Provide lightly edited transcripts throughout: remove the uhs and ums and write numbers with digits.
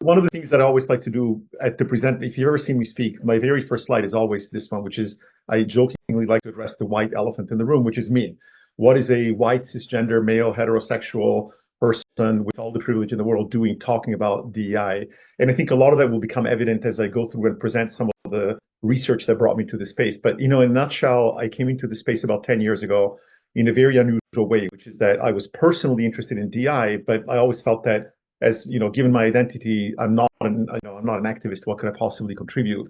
one of the things that I always like to do at the present, if you've ever seen me speak, my very first slide is always this one, which is I jokingly like to address the white elephant in the room, which is me. What is a white cisgender male heterosexual person with all the privilege in the world doing talking about DEI? And I think a lot of that will become evident as I go through and present some of the research that brought me to the space. But in a nutshell, I came into the space about 10 years ago in a very unusual way, which is that I was personally interested in DI, but I always felt that as given my identity, I'm not I'm not an activist. What could I possibly contribute?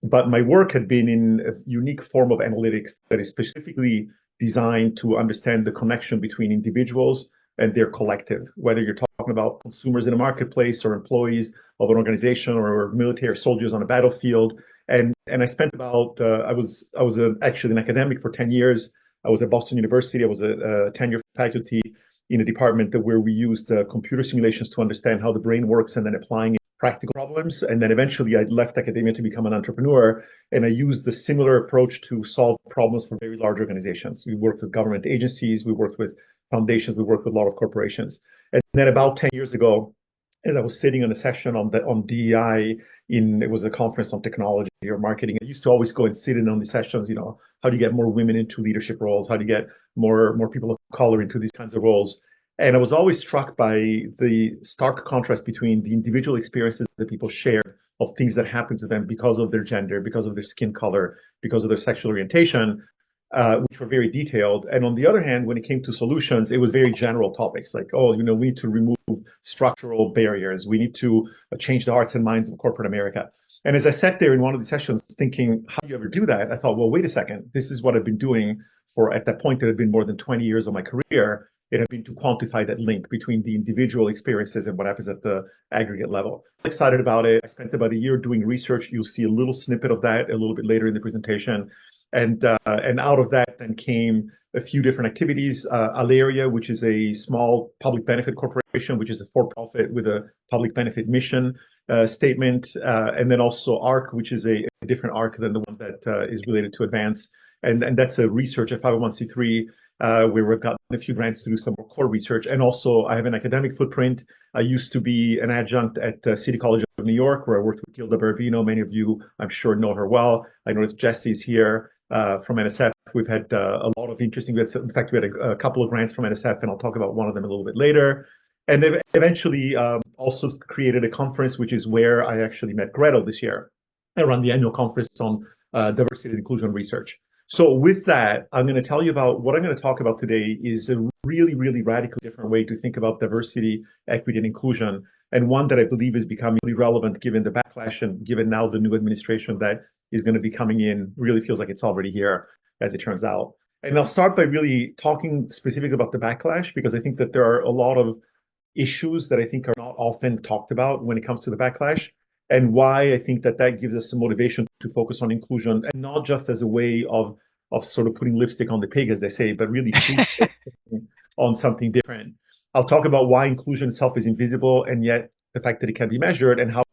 But my work had been in a unique form of analytics that is specifically designed to understand the connection between individuals and their collective, whether you're talking about consumers in a marketplace or employees of an organization or military soldiers on a battlefield. And I spent about actually an academic for 10 years. I was at Boston University. I was a tenure faculty in a department where we used computer simulations to understand how the brain works and then applying practical problems. And then eventually I left academia to become an entrepreneur. And I used the similar approach to solve problems for very large organizations. We worked with government agencies, we worked with foundations, we worked with a lot of corporations. And then about 10 years ago, as I was sitting on a session on DEI it was a conference on technology or marketing. I used to always go and sit in on these sessions, how do you get more women into leadership roles? How do you get more people of color into these kinds of roles? And I was always struck by the stark contrast between the individual experiences that people share of things that happen to them because of their gender, because of their skin color, because of their sexual orientation, which were very detailed. And on the other hand, when it came to solutions, it was very general topics like, we need to remove structural barriers. We need to change the hearts and minds of corporate America. And as I sat there in one of the sessions thinking, how do you ever do that? I thought, well, wait a second. This is what I've been doing at that point, it had been more than 20 years of my career. It had been to quantify that link between the individual experiences and what happens at the aggregate level. I'm excited about it. I spent about a year doing research. You'll see a little snippet of that a little bit later in the presentation. And out of that then came a few different activities. Aleria, which is a small public benefit corporation, which is a for-profit with a public benefit mission statement. And then also ARC, which is a different ARC than the one that is related to Advance. And that's a research at 501c3 where we've gotten a few grants to do some more core research. And also I have an academic footprint. I used to be an adjunct at City College of New York, where I worked with Gilda Barbino. Many of you, I'm sure, know her well. I noticed Jesse's here from NSF. We've had a lot of interesting, in fact, we had a couple of grants from NSF, and I'll talk about one of them a little bit later. And they've eventually also created a conference, which is where I actually met Gretel this year. I run the annual conference on diversity and inclusion research. So with that, I'm going to tell you about what I'm going to talk about today is a really, really radically different way to think about diversity, equity, and inclusion, and one that I believe is becoming really relevant given the backlash and given now the new administration that is going to be coming in. Really feels like it's already here, as it turns out. And I'll start by really talking specifically about the backlash, because I think that there are a lot of issues that I think are not often talked about when it comes to the backlash, and why I think that gives us some motivation to focus on inclusion, and not just as a way of sort of putting lipstick on the pig, as they say, but really on something different. I'll talk about why inclusion itself is invisible, and yet the fact that it can be measured, and how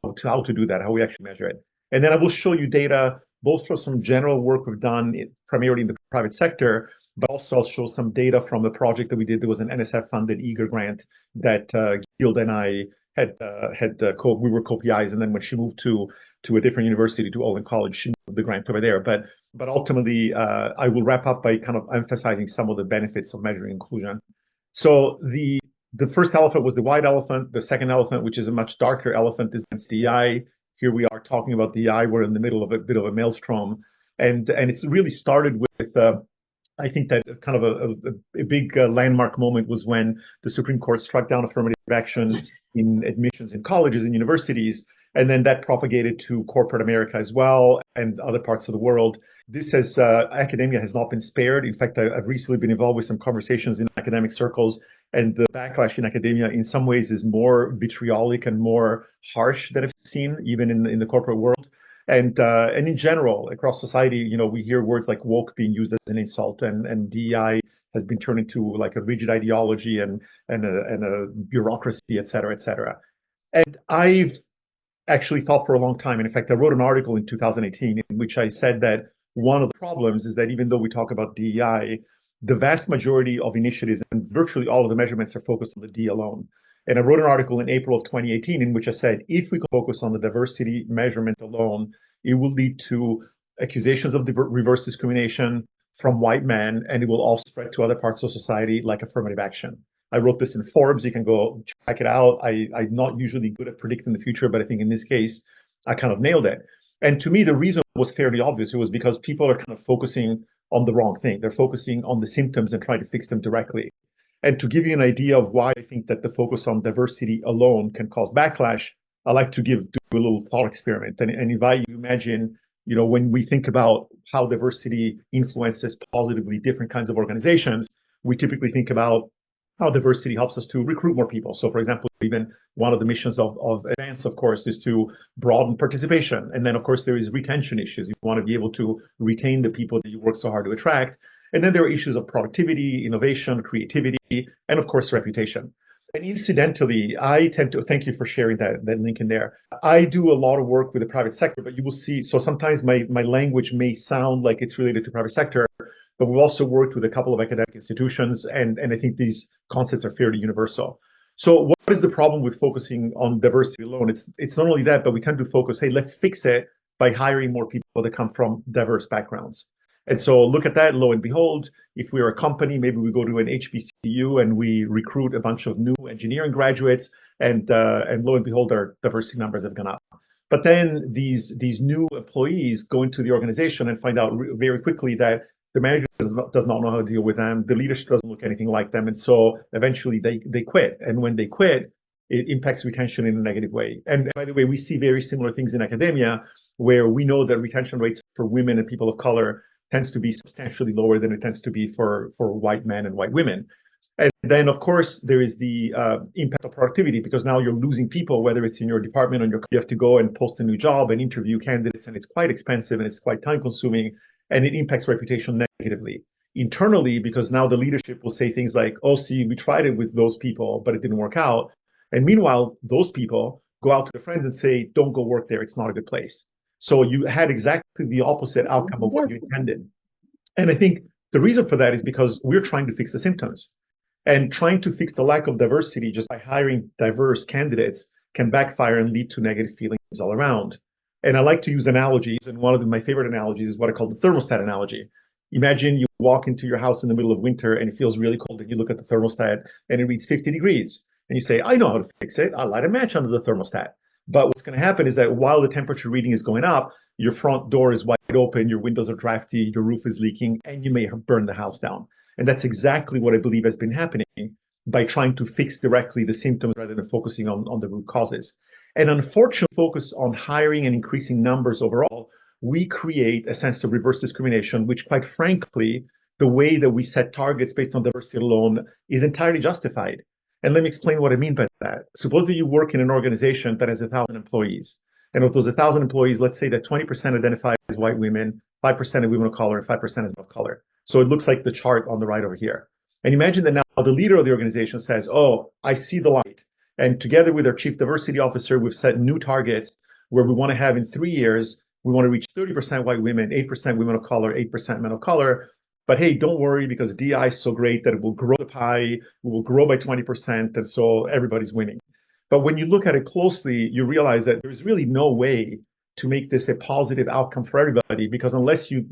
to do that, how we actually measure it. And then I will show you data, both for some general work we've done primarily in the private sector, but also I'll show some data from a project that we did. There was an NSF-funded eager grant that Gilda and I we were co-PIs, and then when she moved to a different university, to Olin College, she moved the grant over there. But ultimately, I will wrap up by kind of emphasizing some of the benefits of measuring inclusion. So the first elephant was the white elephant. The second elephant, which is a much darker elephant, is DEI. Here we are talking about DEI. We're in the middle of a bit of a maelstrom, and it's really started with. I think that kind of a big landmark moment was when the Supreme Court struck down affirmative action in admissions in colleges and universities, and then that propagated to corporate America as well and other parts of the world. This has academia has not been spared. In fact, I've recently been involved with some conversations in academic circles, and the backlash in academia in some ways is more vitriolic and more harsh than I've seen even in the corporate world. And in general, across society, we hear words like woke being used as an insult, and DEI has been turned into like a rigid ideology and a bureaucracy, et cetera, et cetera. And I've actually thought for a long time, and in fact, I wrote an article in 2018 in which I said that one of the problems is that even though we talk about DEI, the vast majority of initiatives and virtually all of the measurements are focused on the D alone. And I wrote an article in April of 2018 in which I said, if we can focus on the diversity measurement alone, it will lead to accusations of reverse discrimination from white men, and it will also spread to other parts of society like affirmative action. I wrote this in Forbes. You can go check it out. I'm not usually good at predicting the future, but I think in this case, I kind of nailed it. And to me, the reason was fairly obvious. It was because people are kind of focusing on the wrong thing. They're focusing on the symptoms and trying to fix them directly. And to give you an idea of why I think that the focus on diversity alone can cause backlash, I like to do a little thought experiment and invite you to imagine, when we think about how diversity influences positively different kinds of organizations, we typically think about how diversity helps us to recruit more people. So, for example, even one of the missions of Advance, of course, is to broaden participation. And then, of course, there is retention issues. You want to be able to retain the people that you work so hard to attract. And then there are issues of productivity, innovation, creativity, and of course, reputation. And incidentally, I tend to, thank you for sharing that link in there. I do a lot of work with the private sector, but you will see, so sometimes my language may sound like it's related to private sector, but we've also worked with a couple of academic institutions, and I think these concepts are fairly universal. So what is the problem with focusing on diversity alone? It's not only that, but we tend to focus, hey, let's fix it by hiring more people that come from diverse backgrounds. And so look at that, lo and behold, if we're a company, maybe we go to an HBCU and we recruit a bunch of new engineering graduates, and lo and behold, our diversity numbers have gone up. But then these new employees go into the organization and find out very quickly that the manager does not know how to deal with them. The leadership doesn't look anything like them. And so eventually they quit. And when they quit, it impacts retention in a negative way. And by the way, we see very similar things in academia, where we know that retention rates for women and people of color tends to be substantially lower than it tends to be for white men and white women. And then, of course, there is the impact of productivity, because now you're losing people, whether it's in your department or you have to go and post a new job and interview candidates, and it's quite expensive and it's quite time consuming, and it impacts reputation negatively. Internally, because now the leadership will say things like, oh, see, we tried it with those people, but it didn't work out. And meanwhile, those people go out to their friends and say, don't go work there. It's not a good place. So you had exactly the opposite outcome of what you intended. And I think the reason for that is because we're trying to fix the symptoms. And trying to fix the lack of diversity just by hiring diverse candidates can backfire and lead to negative feelings all around. And I like to use analogies, and one of my favorite analogies is what I call the thermostat analogy. Imagine you walk into your house in the middle of winter and it feels really cold, and you look at the thermostat and it reads 50 degrees. And you say, I know how to fix it. I'll light a match under the thermostat. But what's going to happen is that while the temperature reading is going up, your front door is wide open, your windows are drafty, your roof is leaking, and you may burn the house down. And that's exactly what I believe has been happening by trying to fix directly the symptoms rather than focusing on the root causes. And unfortunately, focus on hiring and increasing numbers overall, we create a sense of reverse discrimination, which quite frankly, the way that we set targets based on diversity alone is entirely justified. And let me explain what I mean by that. Suppose that you work in an organization that has 1,000 employees. And of those 1,000 employees, let's say that 20% identify as white women, 5% of women of color, and 5% as men of color. So it looks like the chart on the right over here. And imagine that now the leader of the organization says, oh, I see the light. And together with our chief diversity officer, we've set new targets where we want to have in 3 years, we want to reach 30% white women, 8% women of color, 8% men of color. But hey, don't worry, because DI is so great that it will grow the pie, we will grow by 20%, and so everybody's winning. But when you look at it closely, you realize that there's really no way to make this a positive outcome for everybody, because unless you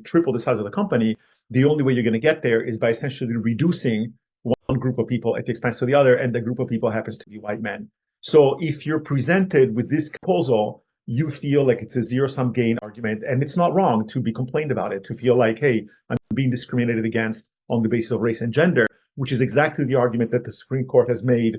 triple the size of the company, the only way you're going to get there is by essentially reducing one group of people at the expense of the other, and the group of people happens to be white men. So if you're presented with this proposal, you feel like it's a zero-sum gain argument, and it's not wrong to be complained about it, to feel like, hey, I'm being discriminated against on the basis of race and gender, which is exactly the argument that the Supreme Court has made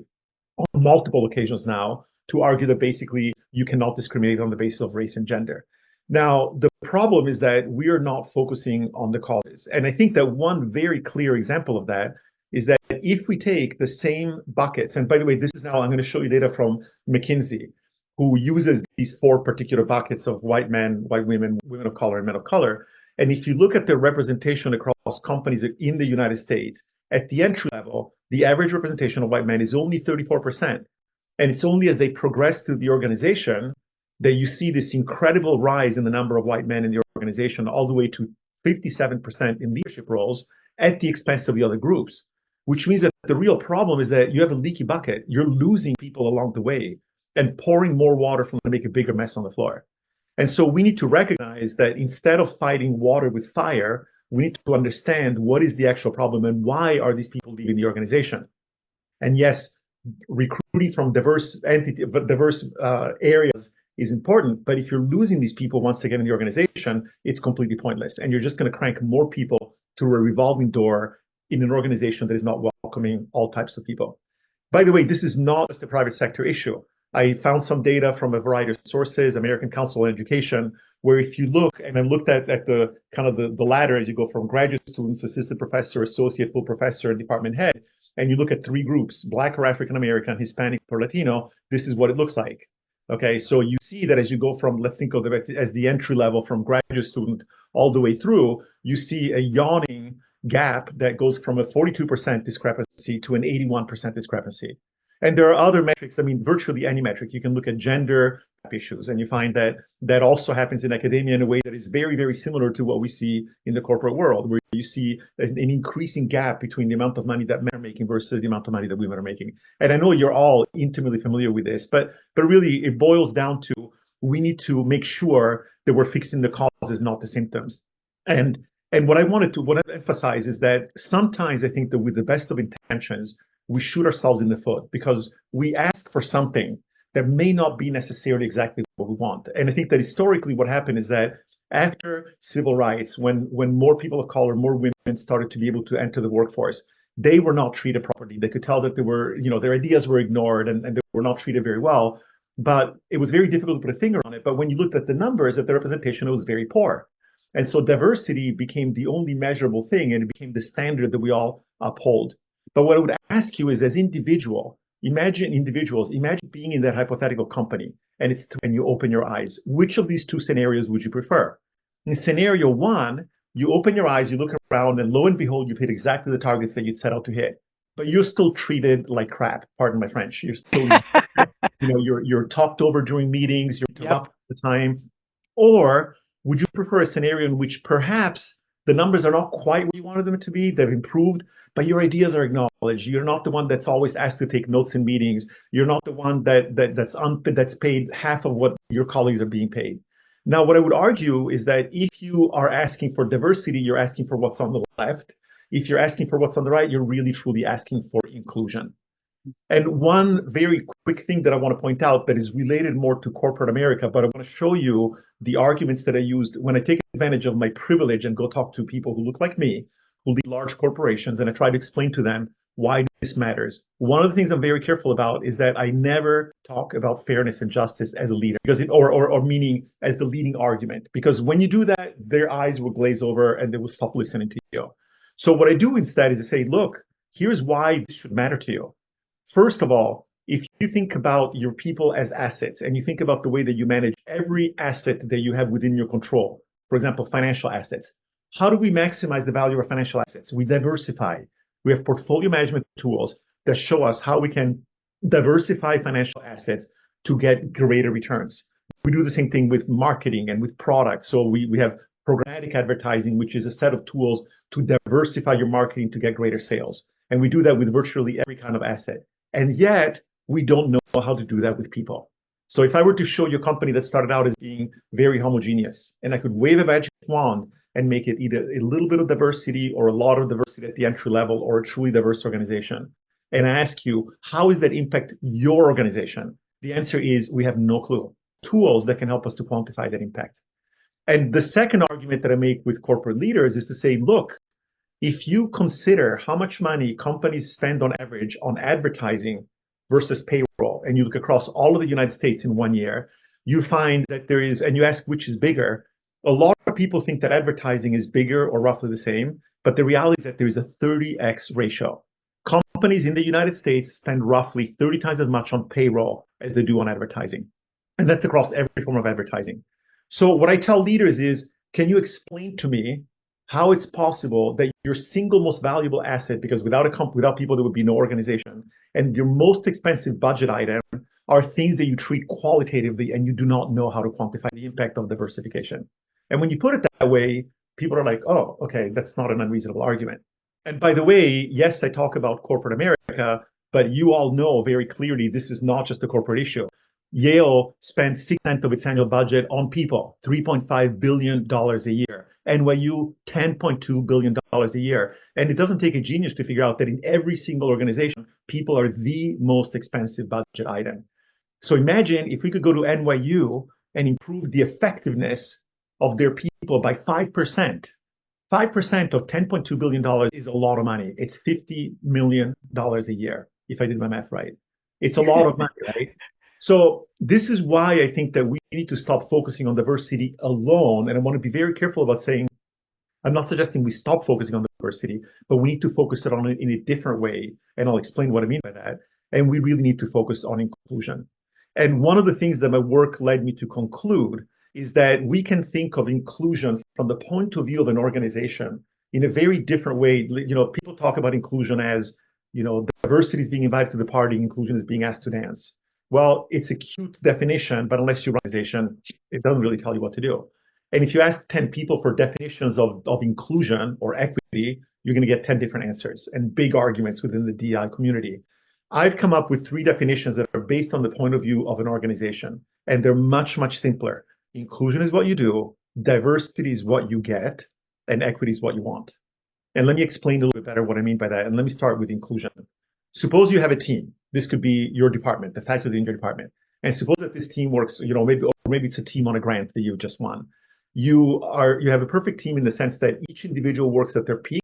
on multiple occasions now, to argue that basically you cannot discriminate on the basis of race and gender. Now, the problem is that we are not focusing on the causes. And I think that one very clear example of that is that if we take the same buckets, and by the way, this is now, I'm going to show you data from McKinsey, who uses these 4 particular buckets of white men, white women, women of color, and men of color. And if you look at the representation across companies in the United States, at the entry level, the average representation of white men is only 34%. And it's only as they progress through the organization that you see this incredible rise in the number of white men in the organization, all the way to 57% in leadership roles at the expense of the other groups. which means that the real problem is that you have a leaky bucket. You're losing people along the way and pouring more water from to make a bigger mess on the floor. And so we need to recognize that instead of fighting water with fire, we need to understand what is the actual problem and why are these people leaving the organization. And yes, recruiting from diverse areas is important, but if you're losing these people once they get in the organization, it's completely pointless. And you're just going to crank more people through a revolving door in an organization that is not welcoming all types of people. By the way, this is not just a private sector issue. I found some data from a variety of sources, American Council on Education, where if you look, and I looked at the kind of the ladder as you go from graduate students, assistant professor, associate, full professor, and department head, and you look at three groups, Black or African American, Hispanic or Latino, this is what it looks like. Okay, so you see that as you go from, let's think of it as the entry level from graduate student all the way through, you see a yawning gap that goes from a 42% discrepancy to an 81% discrepancy. And there are other metrics. I mean, virtually any metric. You can look at gender issues, and you find that that also happens in academia in a way that is very, very similar to what we see in the corporate world, where you see an increasing gap between the amount of money that men are making versus the amount of money that women are making. And I know you're all intimately familiar with this, but really it boils down to we need to make sure that we're fixing the causes, not the symptoms. And what I emphasize is that sometimes I think that with the best of intentions, we shoot ourselves in the foot because we ask for something that may not be necessarily exactly what we want. And I think that historically what happened is that after civil rights, when more people of color, more women started to be able to enter the workforce, they were not treated properly. They could tell that their ideas were ignored and they were not treated very well. But it was very difficult to put a finger on it. But when you looked at the numbers, at the representation, it was very poor. And so diversity became the only measurable thing, and it became the standard that we all uphold. But what I would ask you is, as individuals, imagine being in that hypothetical company and you open your eyes. Which of these two scenarios would you prefer? In scenario one, you open your eyes, you look around, and lo and behold, you've hit exactly the targets that you'd set out to hit. But you're still treated like crap. Pardon my French. You're still, you're talked over during meetings. You're interrupted all the time. Or would you prefer a scenario in which perhaps the numbers are not quite where you wanted them to be, they've improved, but your ideas are acknowledged. You're not the one that's always asked to take notes in meetings. You're not the one that's paid half of what your colleagues are being paid. Now, what I would argue is that if you are asking for diversity, you're asking for what's on the left. If you're asking for what's on the right, you're really truly asking for inclusion. And one very quick thing that I want to point out that is related more to corporate America, but I want to show you the arguments that I used when I take advantage of my privilege and go talk to people who look like me, who lead large corporations, and I try to explain to them why this matters. One of the things I'm very careful about is that I never talk about fairness and justice as a leader, because or meaning as the leading argument, because when you do that, their eyes will glaze over and they will stop listening to you. So what I do instead is to say, look, here's why this should matter to you. First of all, if you think about your people as assets and you think about the way that you manage every asset that you have within your control, for example, financial assets, how do we maximize the value of our financial assets? We diversify. We have portfolio management tools that show us how we can diversify financial assets to get greater returns. We do the same thing with marketing and with products. So we have programmatic advertising, which is a set of tools to diversify your marketing to get greater sales. And we do that with virtually every kind of asset. And yet, we don't know how to do that with people. So if I were to show you a company that started out as being very homogeneous, and I could wave a magic wand and make it either a little bit of diversity or a lot of diversity at the entry level or a truly diverse organization, and I ask you, how does that impact your organization? The answer is we have no clue. Tools that can help us to quantify that impact. And the second argument that I make with corporate leaders is to say, look, if you consider how much money companies spend on average on advertising versus payroll, and you look across all of the United States in 1 year, you find that there is, and you ask which is bigger, a lot of people think that advertising is bigger or roughly the same, but the reality is that there is a 30x ratio. Companies in the United States spend roughly 30 times as much on payroll as they do on advertising. And that's across every form of advertising. So what I tell leaders is, can you explain to me how it's possible that your single most valuable asset, because without people, there would be no organization, and your most expensive budget item are things that you treat qualitatively and you do not know how to quantify the impact of diversification. And when you put it that way, people are like, oh, okay, that's not an unreasonable argument. And by the way, yes, I talk about corporate America, but you all know very clearly this is not just a corporate issue. Yale spends 6% of its annual budget on people, $3.5 billion a year. NYU, $10.2 billion a year. And it doesn't take a genius to figure out that in every single organization, people are the most expensive budget item. So imagine if we could go to NYU and improve the effectiveness of their people by 5%. 5% of $10.2 billion is a lot of money. It's $50 million a year, if I did my math right. It's a lot of money, right? So this is why I think that we need to stop focusing on diversity alone. And I want to be very careful about saying, I'm not suggesting we stop focusing on diversity, but we need to focus it on it in a different way. And I'll explain what I mean by that. And we really need to focus on inclusion. And one of the things that my work led me to conclude is that we can think of inclusion from the point of view of an organization in a very different way. You know, people talk about inclusion as, you know, diversity is being invited to the party, inclusion is being asked to dance. Well, it's a cute definition, but unless you're an organization, it doesn't really tell you what to do. And if you ask 10 people for definitions of inclusion or equity, you're going to get 10 different answers and big arguments within the DI community. I've come up with 3 definitions that are based on the point of view of an organization, and they're much, much simpler. Inclusion is what you do, diversity is what you get, and equity is what you want. And let me explain a little bit better what I mean by that. And let me start with inclusion. Suppose you have a team. This could be your department, the faculty in your department. And suppose that this team works, you know, maybe it's a team on a grant that you just won. You have a perfect team in the sense that each individual works at their peak,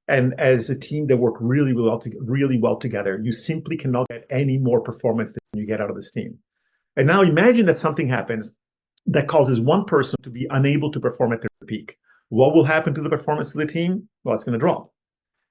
and as a team they work really well together. You simply cannot get any more performance than you get out of this team. And now imagine that something happens that causes one person to be unable to perform at their peak. What will happen to the performance of the team? Well, it's going to drop.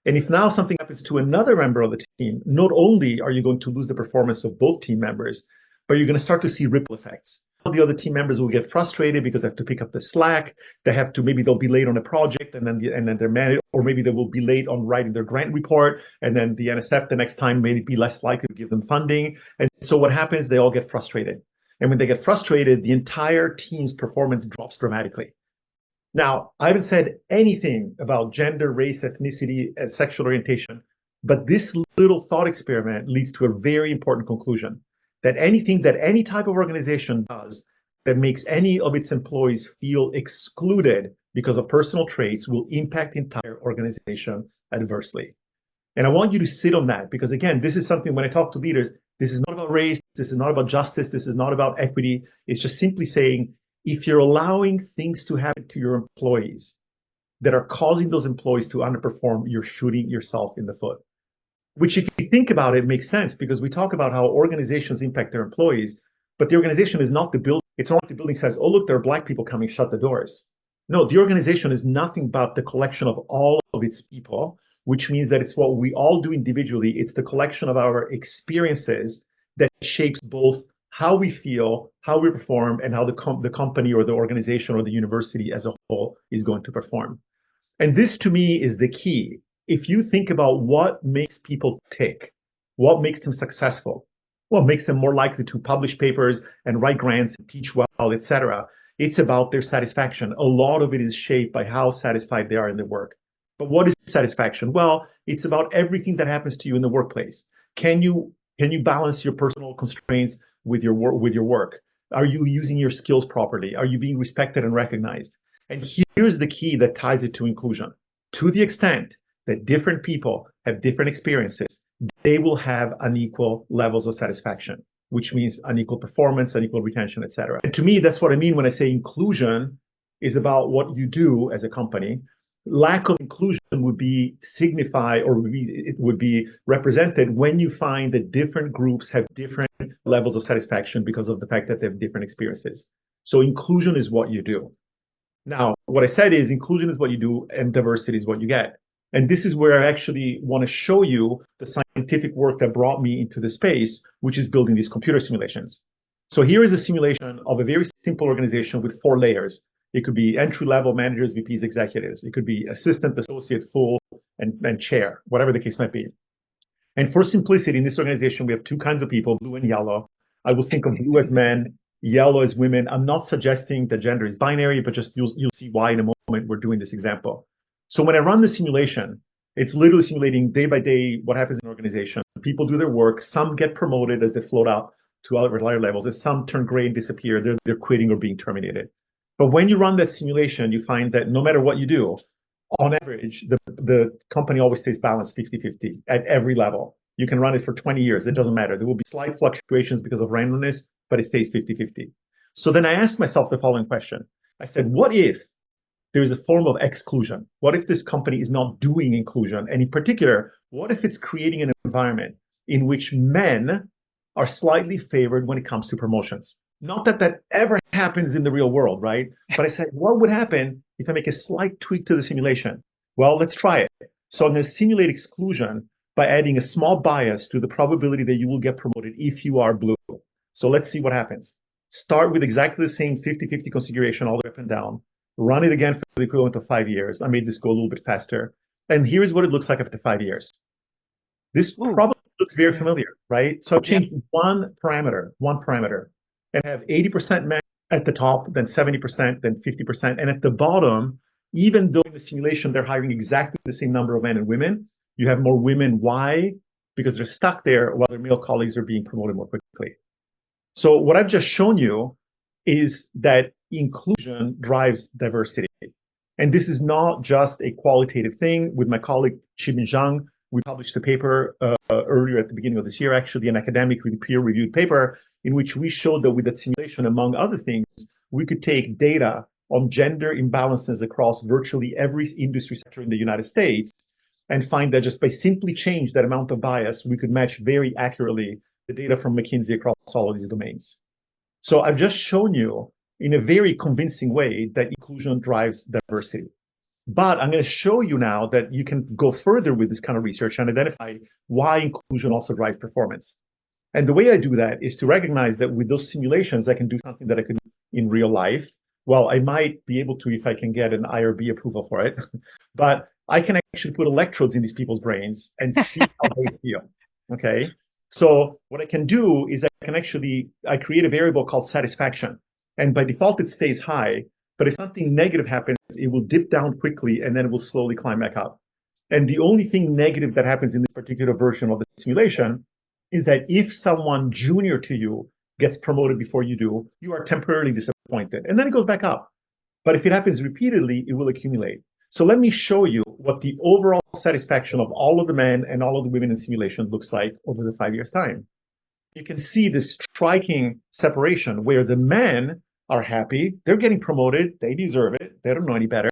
And if now something happens to another member of the team, not only are you going to lose the performance of both team members, but you're going to start to see ripple effects. The other team members will get frustrated because they have to pick up the slack. Maybe they'll be late on a project, and then they're mad, or maybe they will be late on writing their grant report, and then the NSF the next time may be less likely to give them funding. And so what happens? They all get frustrated. And when they get frustrated, the entire team's performance drops dramatically. Now, I haven't said anything about gender, race, ethnicity, and sexual orientation, but this little thought experiment leads to a very important conclusion. That anything that any type of organization does that makes any of its employees feel excluded because of personal traits will impact the entire organization adversely. And I want you to sit on that, because again, this is something when I talk to leaders, this is not about race, this is not about justice, this is not about equity. It's just simply saying, if you're allowing things to happen to your employees that are causing those employees to underperform, you're shooting yourself in the foot. Which, if you think about it, makes sense, because we talk about how organizations impact their employees, but the organization is not the building. It's not like the building says, oh, look, there are Black people coming, shut the doors. No, the organization is nothing but the collection of all of its people, which means that it's what we all do individually. It's the collection of our experiences that shapes both how we feel, how we perform, and how the company or the organization or the university as a whole is going to perform. And this, to me, is the key. If you think about what makes people tick, what makes them successful, what makes them more likely to publish papers and write grants and teach well, etc., it's about their satisfaction. A lot of it is shaped by how satisfied they are in their work. But what is satisfaction? Well, it's about everything that happens to you in the workplace. Can you balance your personal constraints with your work? Are you using your skills properly? Are you being respected and recognized? And here's the key that ties it to inclusion. To the extent that different people have different experiences, they will have unequal levels of satisfaction, which means unequal performance, unequal retention, etc. And to me, that's what I mean when I say inclusion is about what you do as a company. Lack of inclusion would be it would be represented when you find that different groups have different levels of satisfaction because of the fact that they have different experiences. So inclusion is what you do. Now, what I said is inclusion is what you do and diversity is what you get. And this is where I actually want to show you the scientific work that brought me into the space, which is building these computer simulations. So here is a simulation of a very simple organization with 4 layers. It could be entry-level managers, VPs, executives. It could be assistant, associate, full, and chair, whatever the case might be. And for simplicity, in this organization, we have 2 kinds of people, blue and yellow. I will think of blue as men, yellow as women. I'm not suggesting that gender is binary, but just you'll see why in a moment we're doing this example. So when I run the simulation, It's literally simulating day by day what happens in an organization. People do their work. Some get promoted as they float up to other higher levels, and some turn gray and disappear. They're quitting or being terminated. But when you run that simulation, you find that no matter what you do, on average, the company always stays balanced 50-50 at every level. You can run it for 20 years. It doesn't matter. There will be slight fluctuations because of randomness, but it stays 50-50. So then I asked myself the following question. I said, what if there is a form of exclusion? What if this company is not doing inclusion? And in particular, what if it's creating an environment in which men are slightly favored when it comes to promotions? Not that that ever happens in the real world, right? But I said, what would happen if I make a slight tweak to the simulation? Well, let's try it. So I'm going to simulate exclusion by adding a small bias to the probability that you will get promoted if you are blue. So let's see what happens. Start with exactly the same 50-50 configuration all the way up and down. Run it again for the equivalent of 5 years. I made this go a little bit faster. And here's what it looks like after 5 years. This probably looks very familiar, right? So I've changed one parameter, and have 80% men at the top, then 70%, then 50%. And at the bottom, even though in the simulation they're hiring exactly the same number of men and women, you have more women. Why? Because they're stuck there while their male colleagues are being promoted more quickly. So what I've just shown you is that inclusion drives diversity. And this is not just a qualitative thing. With my colleague Qibin Zhang, we published a paper earlier at the beginning of this year, actually an academic peer-reviewed paper, in which we showed that with that simulation, among other things, we could take data on gender imbalances across virtually every industry sector in the United States and find that just by simply change that amount of bias, we could match very accurately the data from McKinsey across all of these domains. So I've just shown you in a very convincing way that inclusion drives diversity. But I'm going to show you now that you can go further with this kind of research and identify why inclusion also drives performance. And the way I do that is to recognize that with those simulations, I can do something that I could do in real life. Well, I might be able to if I can get an IRB approval for it, but I can actually put electrodes in these people's brains and see how they feel, okay? So what I can do is I create a variable called satisfaction. And by default, it stays high. But if something negative happens, it will dip down quickly and then it will slowly climb back up. And the only thing negative that happens in this particular version of the simulation is that if someone junior to you gets promoted before you do, you are temporarily disappointed. And then it goes back up. But if it happens repeatedly, it will accumulate. So let me show you what the overall satisfaction of all of the men and all of the women in simulation looks like over the 5 years' time. You can see this striking separation where the men are happy, they're getting promoted, they deserve it, they don't know any better.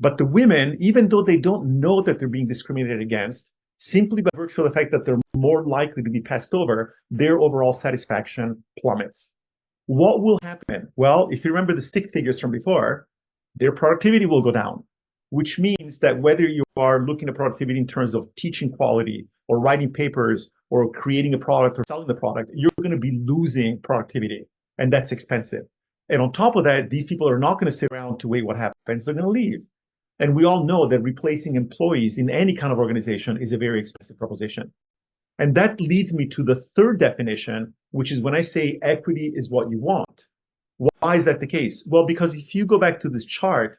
But the women, even though they don't know that they're being discriminated against, simply by virtue of the fact that they're more likely to be passed over, their overall satisfaction plummets. What will happen? Well, if you remember the stick figures from before, their productivity will go down, which means that whether you are looking at productivity in terms of teaching quality or writing papers or creating a product or selling the product, you're going to be losing productivity, and that's expensive. And on top of that, these people are not going to sit around to wait what happens. They're going to leave. And we all know that replacing employees in any kind of organization is a very expensive proposition. And that leads me to the third definition, which is when I say equity is what you want. Why is that the case? Well, because if you go back to this chart,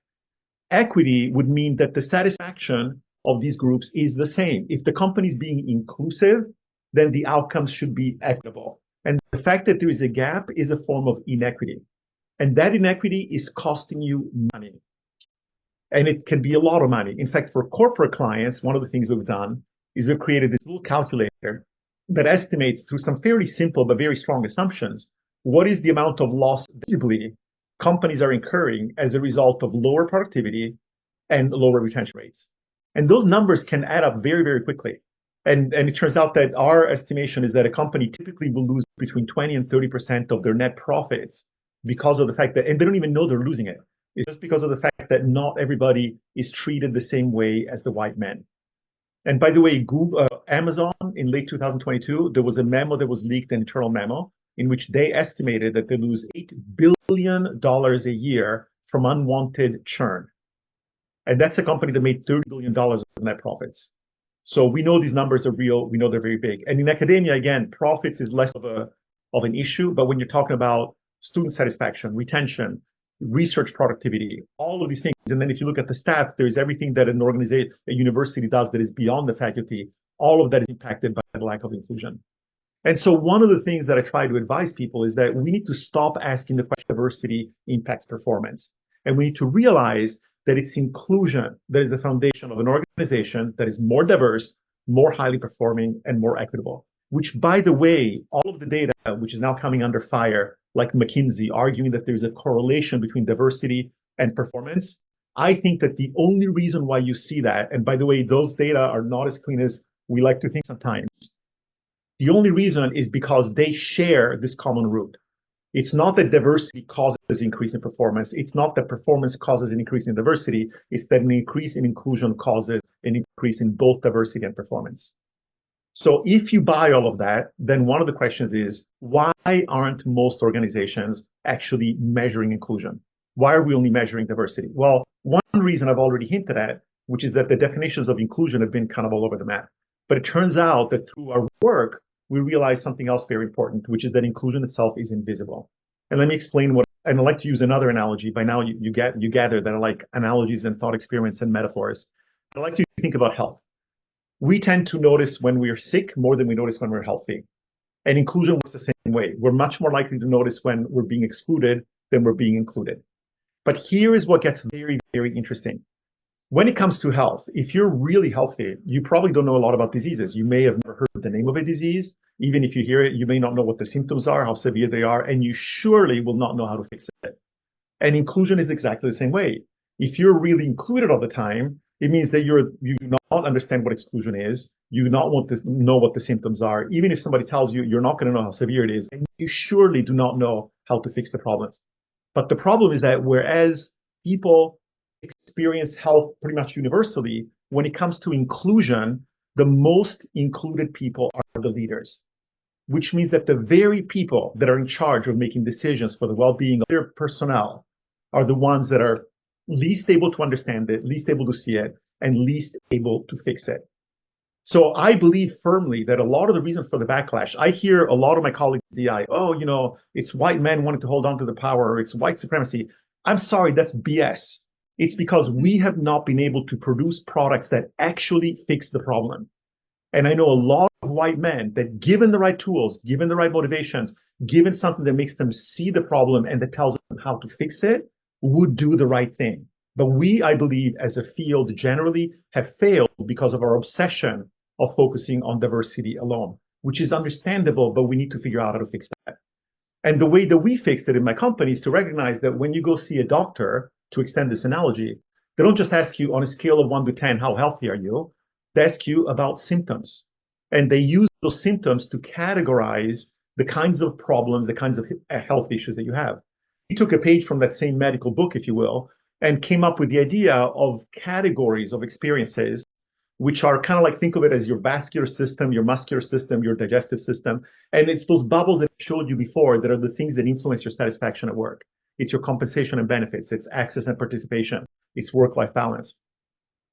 equity would mean that the satisfaction of these groups is the same. If the company is being inclusive, then the outcomes should be equitable. And the fact that there is a gap is a form of inequity. And that inequity is costing you money. And it can be a lot of money. In fact, for corporate clients, one of the things that we've done is we've created this little calculator that estimates through some fairly simple but very strong assumptions, what is the amount of loss visibly companies are incurring as a result of lower productivity and lower retention rates. And those numbers can add up very, very quickly. And it turns out that our estimation is that a company typically will lose between 20 and 30% of their net profits because of the fact that, and they don't even know they're losing it. It's just because of the fact that not everybody is treated the same way as the white men. And by the way, Amazon in late 2022, there was a memo that was leaked, an internal memo, in which they estimated that they lose $8 billion a year from unwanted churn. And that's a company that made $30 billion of net profits. So we know these numbers are real. We know they're very big. And in academia, again, profits is less of an issue. But when you're talking about student satisfaction, retention, research productivity, all of these things. And then if you look at the staff, there's everything that an organization, a university does that is beyond the faculty. All of that is impacted by the lack of inclusion. And so one of the things that I try to advise people is that we need to stop asking the question diversity impacts performance. And we need to realize that it's inclusion that is the foundation of an organization that is more diverse, more highly performing, and more equitable. Which, by the way, all of the data, which is now coming under fire, like McKinsey, arguing that there's a correlation between diversity and performance. I think that the only reason why you see that, and by the way, those data are not as clean as we like to think sometimes. The only reason is because they share this common root. It's not that diversity causes increase in performance. It's not that performance causes an increase in diversity. It's that an increase in inclusion causes an increase in both diversity and performance. So if you buy all of that, then one of the questions is, why aren't most organizations actually measuring inclusion? Why are we only measuring diversity? Well, one reason I've already hinted at, which is that the definitions of inclusion have been kind of all over the map. But it turns out that through our work, we realize something else very important, which is that inclusion itself is invisible. And let me explain what, and I like to use another analogy. By now you gather that I like analogies and thought experiments and metaphors. I like to think about health. We tend to notice when we're sick more than we notice when we're healthy. And inclusion works the same way. We're much more likely to notice when we're being excluded than we're being included. But here is what gets very, very interesting. When it comes to health, if you're really healthy, you probably don't know a lot about diseases. You may have never heard the name of a disease. Even if you hear it, you may not know what the symptoms are, how severe they are, and you surely will not know how to fix it. And inclusion is exactly the same way. If you're really included all the time, it means that you do not understand what exclusion is. You do not want to know what the symptoms are. Even if somebody tells you, you're not going to know how severe it is, and you surely do not know how to fix the problems. But the problem is that whereas people experience health pretty much universally, when it comes to inclusion, the most included people are the leaders, which means that the very people that are in charge of making decisions for the well-being of their personnel are the ones that are least able to understand it, least able to see it, and least able to fix it. So I believe firmly that a lot of the reason for the backlash, I hear a lot of my colleagues at DI, it's white men wanting to hold on to the power, or it's white supremacy. I'm sorry, that's BS. It's because we have not been able to produce products that actually fix the problem. And I know a lot of white men that, given the right tools, given the right motivations, given something that makes them see the problem and that tells them how to fix it, would do the right thing. But we, I believe, as a field generally have failed because of our obsession of focusing on diversity alone, which is understandable, but we need to figure out how to fix that. And the way that we fixed it in my company is to recognize that when you go see a doctor, to extend this analogy, they don't just ask you on a scale of 1 to 10, how healthy are you? They ask you about symptoms. And they use those symptoms to categorize the kinds of problems, the kinds of health issues that you have. He took a page from that same medical book, if you will, and came up with the idea of categories of experiences, which are kind of like, think of it as your vascular system, your muscular system, your digestive system. And it's those bubbles that I showed you before that are the things that influence your satisfaction at work. It's your compensation and benefits, it's access and participation, it's work-life balance.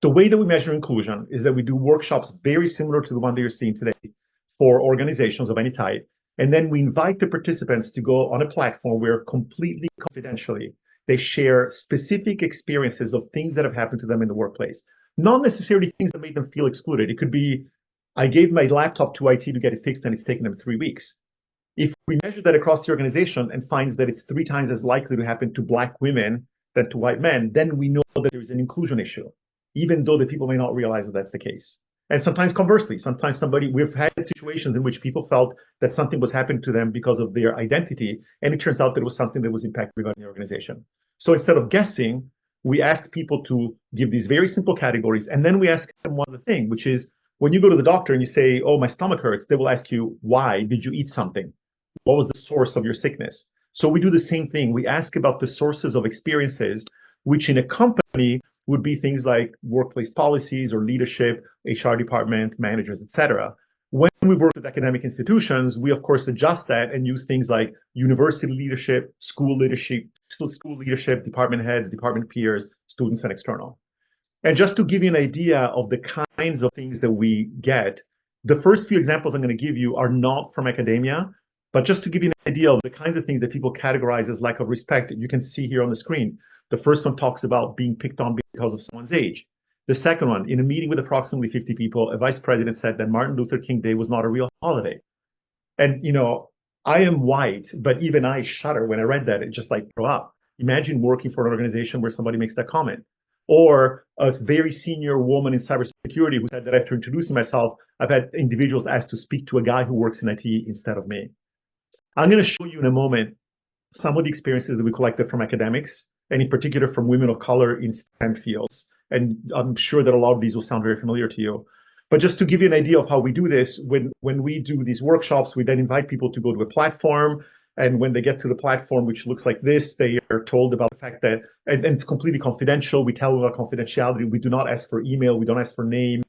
The way that we measure inclusion is that we do workshops very similar to the one that you're seeing today for organizations of any type. And then we invite the participants to go on a platform where completely confidentially, they share specific experiences of things that have happened to them in the workplace. Not necessarily things that made them feel excluded. It could be, I gave my laptop to IT to get it fixed and it's taken them 3 weeks. If we measure that across the organization and finds that it's 3 times as likely to happen to Black women than to white men, then we know that there is an inclusion issue, even though the people may not realize that that's the case. And sometimes conversely, sometimes we've had situations in which people felt that something was happening to them because of their identity, and it turns out that it was something that was impacting everybody in the organization. So instead of guessing, we asked people to give these very simple categories, and then we ask them one other thing, which is when you go to the doctor and you say, oh, my stomach hurts, they will ask you, why? Did you eat something? What was the source of your sickness? So we do the same thing. We ask about the sources of experiences, which in a company would be things like workplace policies or leadership, HR department, managers, etc. When we work with academic institutions, we of course adjust that and use things like university leadership, school leadership, department heads, department peers, students, and external. And just to give you an idea of the kinds of things that we get, the first few examples I'm going to give you are not from academia, But just to give you an idea of the kinds of things that people categorize as lack of respect, you can see here on the screen. The first one talks about being picked on because of someone's age. The second one, in a meeting with approximately 50 people, a vice president said that Martin Luther King Day was not a real holiday. And, I am white, but even I shudder when I read that. It just like throw up. Imagine working for an organization where somebody makes that comment. Or a very senior woman in cybersecurity who said that after introducing myself, I've had individuals asked to speak to a guy who works in IT instead of me. I'm going to show you in a moment some of the experiences that we collected from academics, and in particular from women of color in STEM fields. And I'm sure that a lot of these will sound very familiar to you. But just to give you an idea of how we do this, when we do these workshops, we then invite people to go to a platform. And when they get to the platform, which looks like this, they are told about the fact that, and it's completely confidential. We tell them about confidentiality. We do not ask for email. We don't ask for name.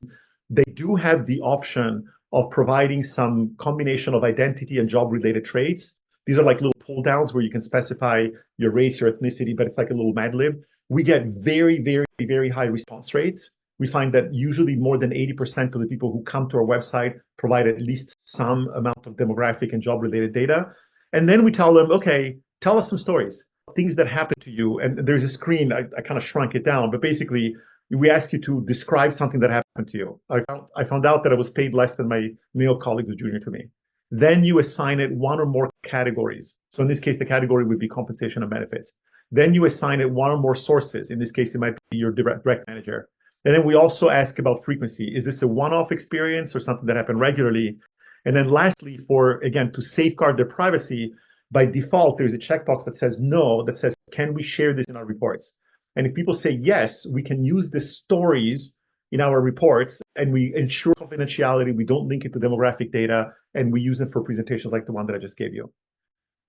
They do have the option of providing some combination of identity and job-related traits. These are like little pull downs where you can specify your race, your ethnicity, but it's like a little Mad Lib. We get very, very, very high response rates. We find that usually more than 80% of the people who come to our website provide at least some amount of demographic and job-related data. And then we tell them, okay, tell us some stories, things that happened to you. And there's a screen, I kind of shrunk it down, but basically we ask you to describe something that happened to you. I found out that I was paid less than my male colleague who's junior to me. Then you assign it one or more categories. So in this case, the category would be compensation and benefits. Then you assign it one or more sources. In this case, it might be your direct manager. And then we also ask about frequency. Is this a one-off experience or something that happened regularly? And then lastly, to safeguard their privacy, by default, there's a checkbox that says no, that says, can we share this in our reports? And if people say yes, we can use the stories in our reports and we ensure confidentiality. We don't link it to demographic data and we use it for presentations like the one that I just gave you.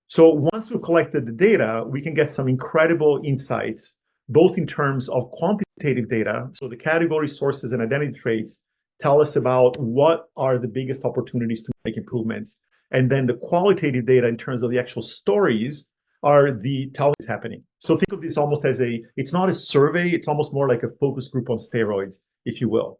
So once we've collected the data, we can get some incredible insights, both in terms of quantitative data. So the category, sources, and identity traits tell us about what are the biggest opportunities to make improvements. And then the qualitative data in terms of the actual stories are the telling is happening. So think of this almost as it's not a survey, it's almost more like a focus group on steroids, if you will.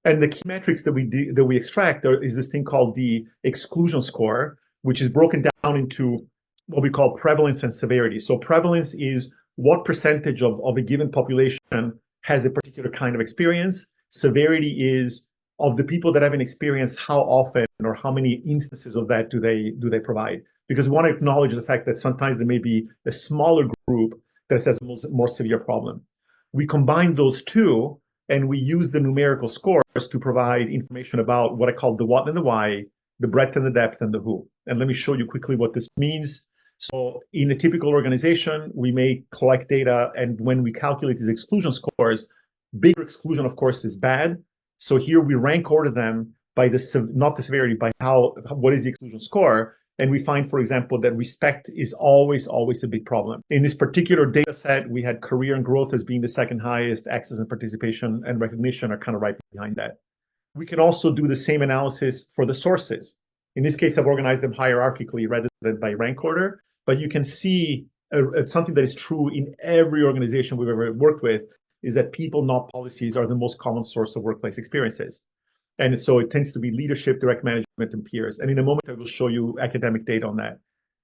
And the key metrics that we extract is this thing called the exclusion score, which is broken down into what we call prevalence and severity. So prevalence is what percentage of a given population has a particular kind of experience. Severity is of the people that have an experience, how often or how many instances of that do they provide? Because we want to acknowledge the fact that sometimes there may be a smaller group that has a more severe problem. We combine those two and we use the numerical scores to provide information about what I call the what and the why, the breadth and the depth and the who. And let me show you quickly what this means. So in a typical organization, we may collect data, and when we calculate these exclusion scores, bigger exclusion, of course, is bad. So here we rank order them by not the severity, by what is the exclusion score. And we find, for example, that respect is always a big problem. In this particular data set, we had career and growth as being the second highest, access and participation and recognition are kind of right behind that. We can also do the same analysis for the sources. In this case, I've organized them hierarchically rather than by rank order, but you can see something that is true in every organization we've ever worked with is that people, not policies, are the most common source of workplace experiences. And so it tends to be leadership, direct management, and peers. And in a moment, I will show you academic data on that.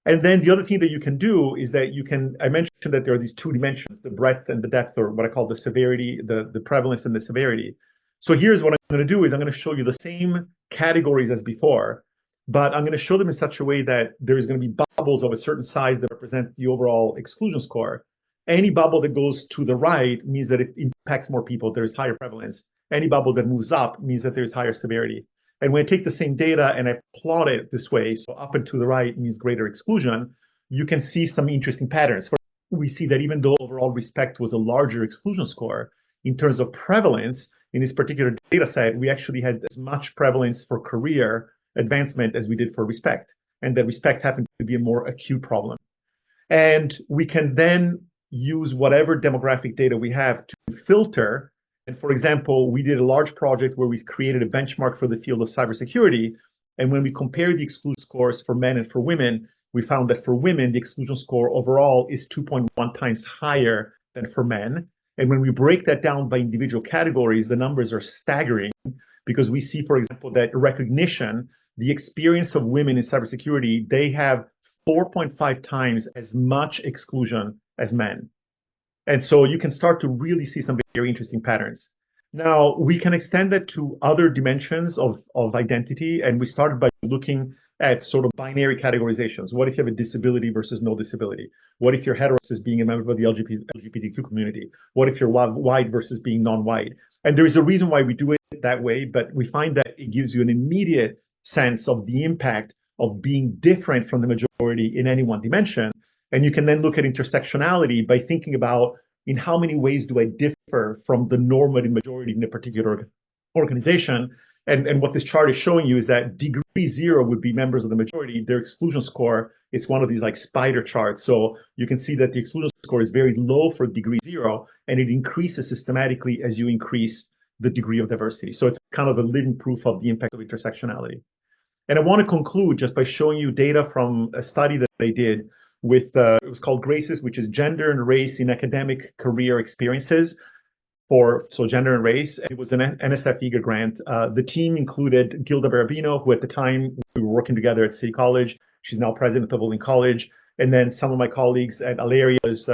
And then the other thing that you can do is that I mentioned that there are these two dimensions, the breadth and the depth, or what I call the severity, the prevalence and the severity. So here's what I'm going to do is I'm going to show you the same categories as before, but I'm going to show them in such a way that there is going to be bubbles of a certain size that represent the overall exclusion score. Any bubble that goes to the right means that it impacts more people. There is higher prevalence. Any bubble that moves up means that there's higher severity. And when I take the same data and I plot it this way, so up and to the right means greater exclusion, you can see some interesting patterns. We see that even though overall respect was a larger exclusion score, in terms of prevalence, in this particular data set, we actually had as much prevalence for career advancement as we did for respect. And that respect happened to be a more acute problem. And we can then use whatever demographic data we have to filter. And for example, we did a large project where we created a benchmark for the field of cybersecurity. And when we compared the exclusion scores for men and for women, we found that for women, the exclusion score overall is 2.1 times higher than for men. And when we break that down by individual categories, the numbers are staggering because we see, for example, that recognition the experience of women in cybersecurity, they have 4.5 times as much exclusion as men. And so you can start to really see some very interesting patterns. Now, we can extend that to other dimensions of identity. And we started by looking at sort of binary categorizations. What if you have a disability versus no disability? What if you're hetero versus being a member of the LGBTQ community? What if you're white versus being non-white? And there is a reason why we do it that way, but we find that it gives you an immediate sense of the impact of being different from the majority in any one dimension. And you can then look at intersectionality by thinking about in how many ways do I differ from the normative majority in a particular organization. And what this chart is showing you is that degree 0 would be members of the majority. Their exclusion score, it's one of these like spider charts. So you can see that the exclusion score is very low for degree 0, and it increases systematically as you increase the degree of diversity. So it's kind of a living proof of the impact of intersectionality. And I want to conclude just by showing you data from a study that I did with, it was called GRACES, which is Gender and Race in Academic Career Experiences. So gender and race. It was an NSF EAGER grant. The team included Gilda Barabino, who at the time we were working together at City College. She's now president of Olin College. And then some of my colleagues at Aleria, as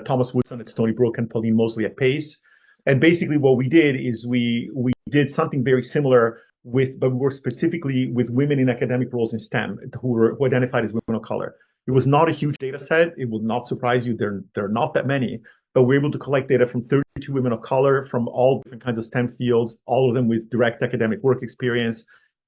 Thomas Woodson at Stony Brook and Pauline Mosley at Pace. And basically what we did is we did something very similar but we were specifically with women in academic roles in STEM who identified as women of color. It was not a huge data set. It will not surprise you. There are not that many. But we're able to collect data from 32 women of color from all different kinds of STEM fields, all of them with direct academic work experience.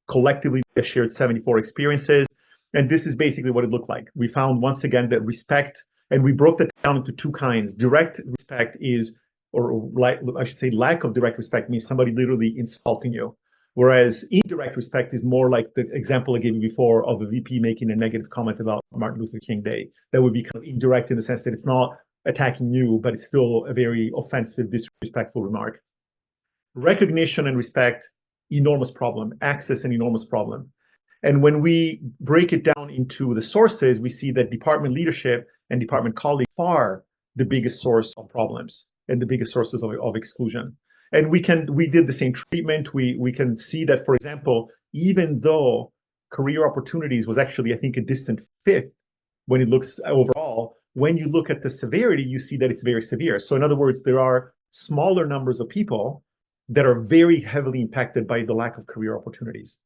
Collectively, they shared 74 experiences. And this is basically what it looked like. We found, once again, that respect, and we broke that down into two kinds. Direct respect is, or I should say lack of direct respect means somebody literally insulting you. Whereas indirect respect is more like the example I gave you before of a VP making a negative comment about Martin Luther King Day. That would be kind of indirect in the sense that it's not attacking you, but it's still a very offensive, disrespectful remark. Recognition and respect, enormous problem. Access, an enormous problem. And when we break it down into the sources, we see that department leadership and department colleagues are the biggest source of problems and the biggest sources of exclusion. And we did the same treatment. We can see that, for example, even though career opportunities was actually, I think, a distant fifth when it looks overall, when you look at the severity, you see that it's very severe. So in other words, there are smaller numbers of people that are very heavily impacted by the lack of career opportunities.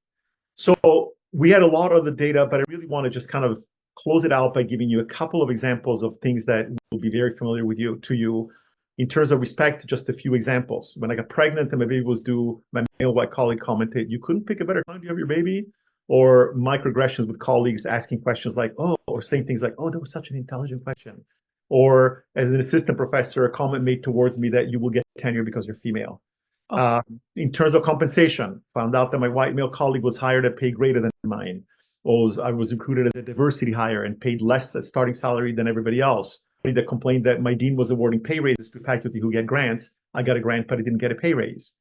So we had a lot of the data, but I really want to just kind of close it out by giving you a couple of examples of things that will be very familiar to you. In terms of respect, just a few examples. When I got pregnant and my baby was due, my male white colleague commented, "You couldn't pick a better time to have your baby?" Or microaggressions with colleagues asking questions like, "Oh," or saying things like, "Oh, that was such an intelligent question." Or as an assistant professor, a comment made towards me that you will get tenure because you're female. Oh. In terms of compensation, found out that my white male colleague was hired at pay greater than mine. I was recruited as a diversity hire and paid less at starting salary than everybody else. That complained that my dean was awarding pay raises to faculty who get grants. I got a grant, but I didn't get a pay raise.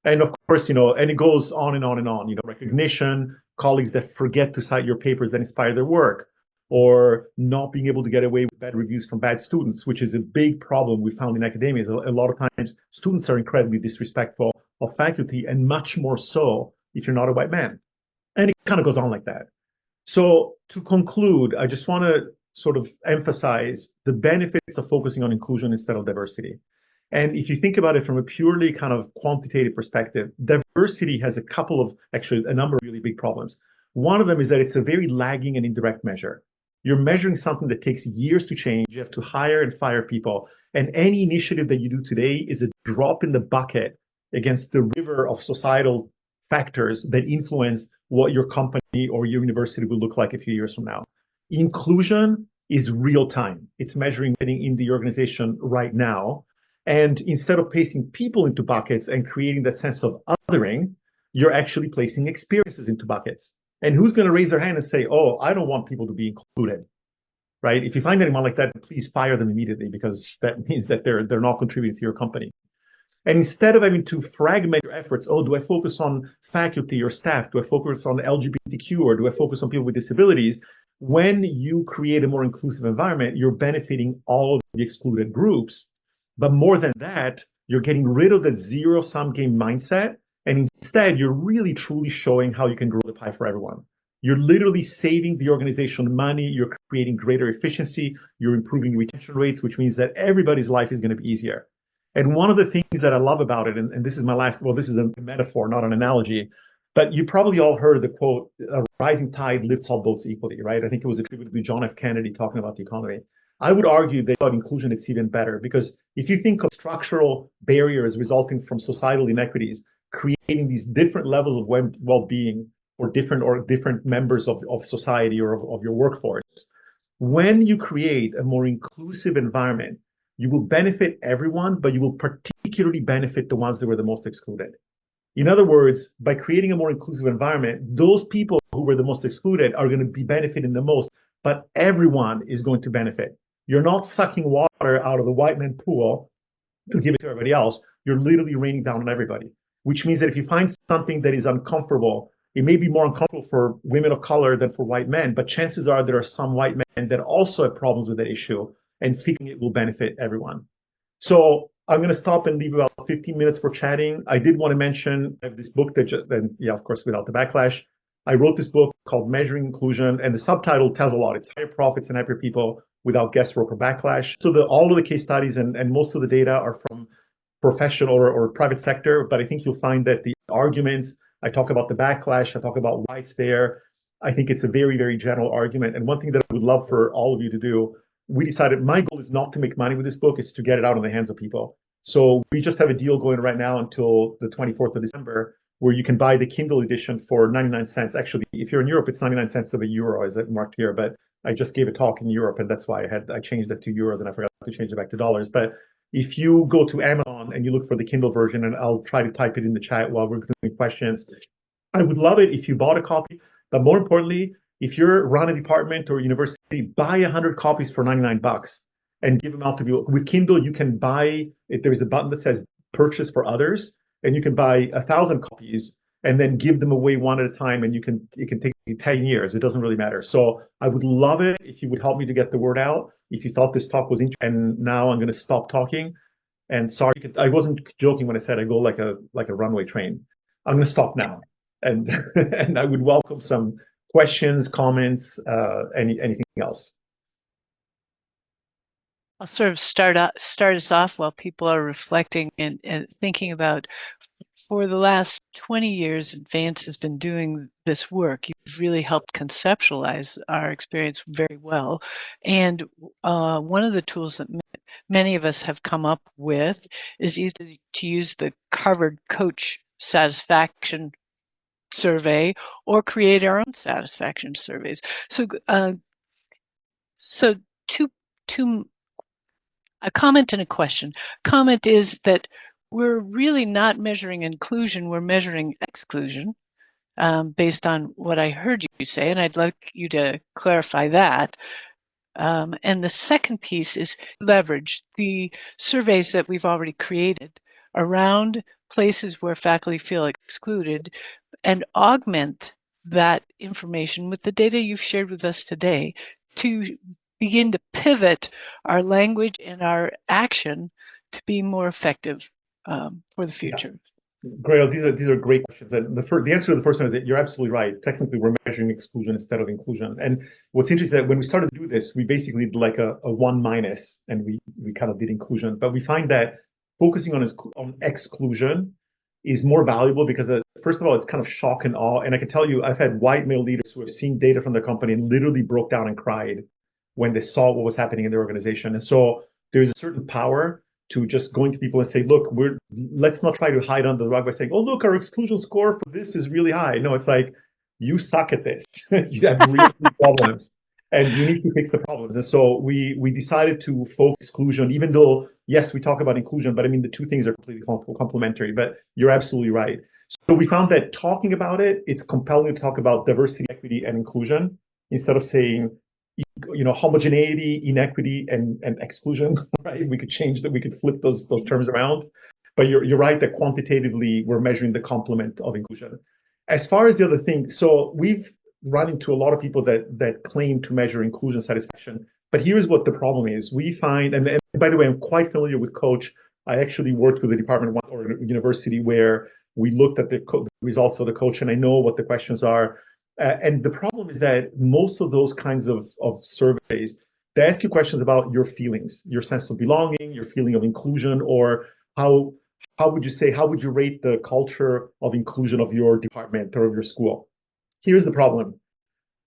And of course, and it goes on and on and on, recognition, colleagues that forget to cite your papers that inspire their work, or not being able to get away with bad reviews from bad students, which is a big problem we found in academia. A lot of times students are incredibly disrespectful of faculty, and much more so if you're not a white man. And it kind of goes on like that. So to conclude, I just want to sort of emphasize the benefits of focusing on inclusion instead of diversity. And if you think about it from a purely kind of quantitative perspective, diversity has a number of really big problems. One of them is that it's a very lagging and indirect measure. You're measuring something that takes years to change. You have to hire and fire people. And any initiative that you do today is a drop in the bucket against the river of societal factors that influence what your company or your university will look like a few years from now. Inclusion is real time. It's measuring getting in the organization right now. And instead of placing people into buckets and creating that sense of othering, you're actually placing experiences into buckets. And who's going to raise their hand and say, "Oh, I don't want people to be included," right? If you find anyone like that, please fire them immediately, because that means that they're not contributing to your company. And instead of having to fragment your efforts, do I focus on faculty or staff? Do I focus on LGBTQ, or do I focus on people with disabilities? When you create a more inclusive environment, you're benefiting all of the excluded groups. But more than that, you're getting rid of that zero-sum game mindset, And instead, you're really truly showing how you can grow the pie for everyone. You're literally saving the organization money, you're creating greater efficiency, you're improving retention rates, which means that everybody's life is going to be easier. And one of the things that I love about it, and this is my last, well, this is a metaphor, not an analogy, but you probably all heard the quote, a rising tide lifts all boats equally, right? I think it was attributed to John F. Kennedy talking about the economy. I would argue that about inclusion, it's even better because if you think of structural barriers resulting from societal inequities, creating these different levels of well-being for different members of society or of your workforce, when you create a more inclusive environment, you will benefit everyone, but you will particularly benefit the ones that were the most excluded. In other words, by creating a more inclusive environment, those people who were the most excluded are going to be benefiting the most, but everyone is going to benefit. You're not sucking water out of the white man pool to give it to everybody else. You're literally raining down on everybody, which means that if you find something that is uncomfortable, it may be more uncomfortable for women of color than for white men, but chances are there are some white men that also have problems with that issue, and fixing it will benefit everyone. So I'm going to stop and leave about 15 minutes for chatting. I did want to mention I have this book that, and yeah, of course, without the backlash, I wrote this book called Measuring Inclusion, and the subtitle tells a lot. It's higher profits and happier people without guesswork or backlash. So all of the case studies and most of the data are from professional or private sector, but I think you'll find that the arguments, I talk about the backlash, I talk about why it's there. I think it's a very, very general argument. And one thing that I would love for all of you to do, we decided my goal is not to make money with this book, it's to get it out in the hands of people. So we just have a deal going right now until the 24th of December, where you can buy the Kindle edition for 99 cents. Actually, if you're in Europe, it's 99 cents of a euro, as it marked here. But I just gave a talk in Europe, and that's why I changed it to euros, and I forgot to change it back to dollars. But if you go to Amazon and you look for the Kindle version, and I'll try to type it in the chat while we're doing questions, I would love it if you bought a copy. But more importantly, if you're run a department or university, buy 100 copies for 99 bucks and give them out to people. With Kindle, you can buy, if there's a button that says purchase for others, and you can buy 1,000 copies and then give them away one at a time, and it can take you 10 years. It doesn't really matter. So I would love it if you would help me to get the word out. If you thought this talk was interesting, and now I'm going to stop talking. And sorry, I wasn't joking when I said I go like a runway train. I'm going to stop now, and and I would welcome some questions, comments, anything else. I'll sort of start us off while people are reflecting and thinking about. For the last 20 years, Advance has been doing this work. You've really helped conceptualize our experience very well. And one of the tools that many of us have come up with is either to use the Harvard Coach Satisfaction Survey or create our own satisfaction surveys. So, a comment and a question. Comment is that we're really not measuring inclusion, we're measuring exclusion, based on what I heard you say, and I'd like you to clarify that. And the second piece is leverage the surveys that we've already created around places where faculty feel excluded and augment that information with the data you've shared with us today to begin to pivot our language and our action to be more effective for the future. Yeah. Great. These are great questions. And the answer to the first one is that you're absolutely right. Technically, we're measuring exclusion instead of inclusion. And what's interesting is that when we started to do this, we basically did like a 1-, and we kind of did inclusion. But we find that focusing on exclusion is more valuable because, first of all, it's kind of shock and awe. And I can tell you, I've had white male leaders who have seen data from their company and literally broke down and cried when they saw what was happening in their organization. And so there's a certain power to just going to people and say, look, let's not try to hide under the rug by saying, oh, look, our exclusion score for this is really high. No, it's like, you suck at this. You have real problems, and you need to fix the problems. And so we decided to focus exclusion, even though, yes, we talk about inclusion, but I mean, the two things are completely complementary, but you're absolutely right. So we found that talking about it, it's compelling to talk about diversity, equity, and inclusion instead of saying, homogeneity, inequity, and exclusion, right? We could change that. We could flip those terms around. But you're right that quantitatively we're measuring the complement of inclusion. As far as the other thing, so we've run into a lot of people that claim to measure inclusion satisfaction. But here's what the problem is. We find, and by the way, I'm quite familiar with Coach. I actually worked with a department or a university where We looked at the results of the coach, and I know what the questions are. And the problem is that most of those kinds of surveys, they ask you questions about your feelings, your sense of belonging, your feeling of inclusion, or how would you say, how would you rate the culture of inclusion of your department or of your school? Here's the problem.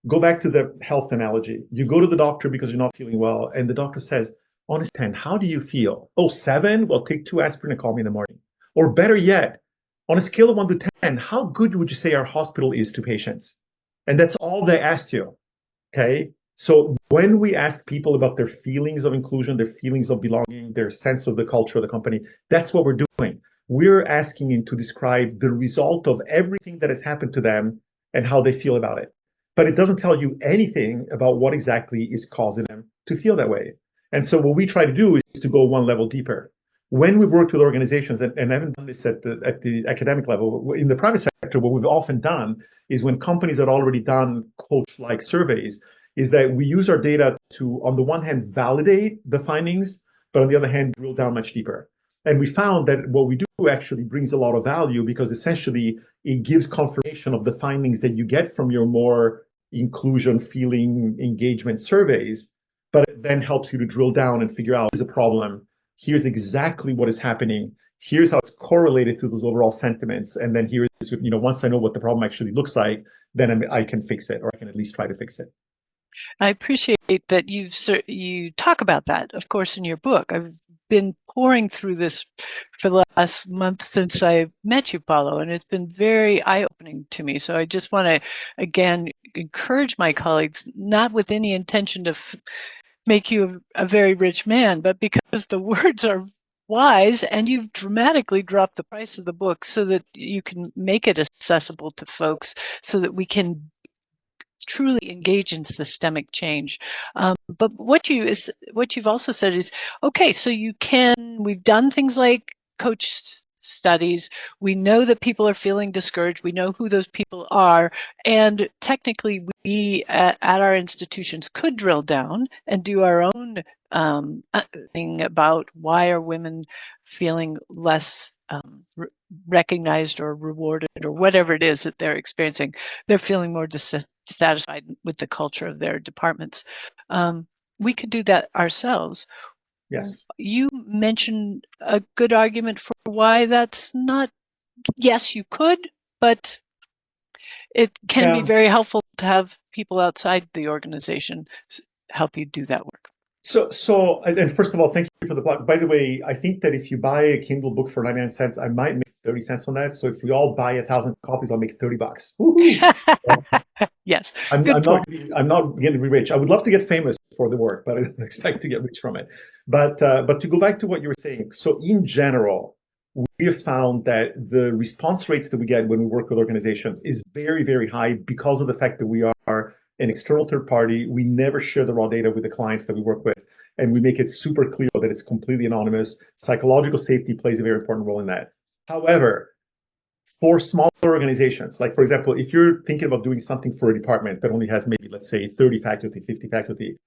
Go back to the health analogy. You go to the doctor because you're not feeling well, and the doctor says, on a 10, how do you feel? Oh, 7? Well, take 2 aspirin and call me in the morning. Or better yet, on a scale of 1 to 10, how good would you say our hospital is to patients? And that's all they asked you. Okay. So when we ask people about their feelings of inclusion, their feelings of belonging, their sense of the culture of the company, that's what we're doing. We're asking them to describe the result of everything that has happened to them and how they feel about it. But it doesn't tell you anything about what exactly is causing them to feel that way. And so what we try to do is to go one level deeper. When we've worked with organizations, and I haven't done this at the academic level, in the private sector, what we've often done is when companies had already done coach-like surveys, is that we use our data to, on the one hand, validate the findings, but on the other hand, drill down much deeper. And we found that what we do actually brings a lot of value because essentially it gives confirmation of the findings that you get from your more inclusion, feeling, engagement surveys, but it then helps you to drill down and figure out here's a problem, here's exactly what is happening, here's how it's correlated to those overall sentiments, and then here's, once I know what the problem actually looks like, then I can fix it, or I can at least try to fix it. I appreciate that you talk about that, of course, in your book. I've been pouring through this for the last month since I met you, Paolo, and it's been very eye-opening to me. So I just want to, again, encourage my colleagues, not with any intention to make you a very rich man, but because the words are wise and you've dramatically dropped the price of the book so that you can make it accessible to folks so that we can truly engage in systemic change. But what you've also said is, okay, so we've done things like coach studies. We know that people are feeling discouraged. We know who those people are. And technically, we at our institutions could drill down and do our own thing about why are women feeling less recognized or rewarded or whatever it is that they're experiencing. They're feeling more dissatisfied with the culture of their departments. We could do that ourselves. Yes. You mentioned a good argument for why that's not. Yes, you could, but it can be very helpful to have people outside the organization help you do that work. So, and first of all, thank you for the plug. By the way, I think that if you buy a Kindle book for 99 cents, I might make 30 cents on that. So if we all buy 1,000 copies, I'll make $30. Yes. I'm not getting rich. I would love to get famous for the work, but I don't expect to get rich from it. But to go back to what you were saying, so in general, we have found that the response rates that we get when we work with organizations is very, very high because of the fact that we are an external third party. We never share the raw data with the clients that we work with, and we make it super clear that it's completely anonymous. Psychological safety plays a very important role in that. However, for smaller organizations, like for example, if you're thinking about doing something for a department that only has maybe, let's say, 30 faculty, 50 faculty,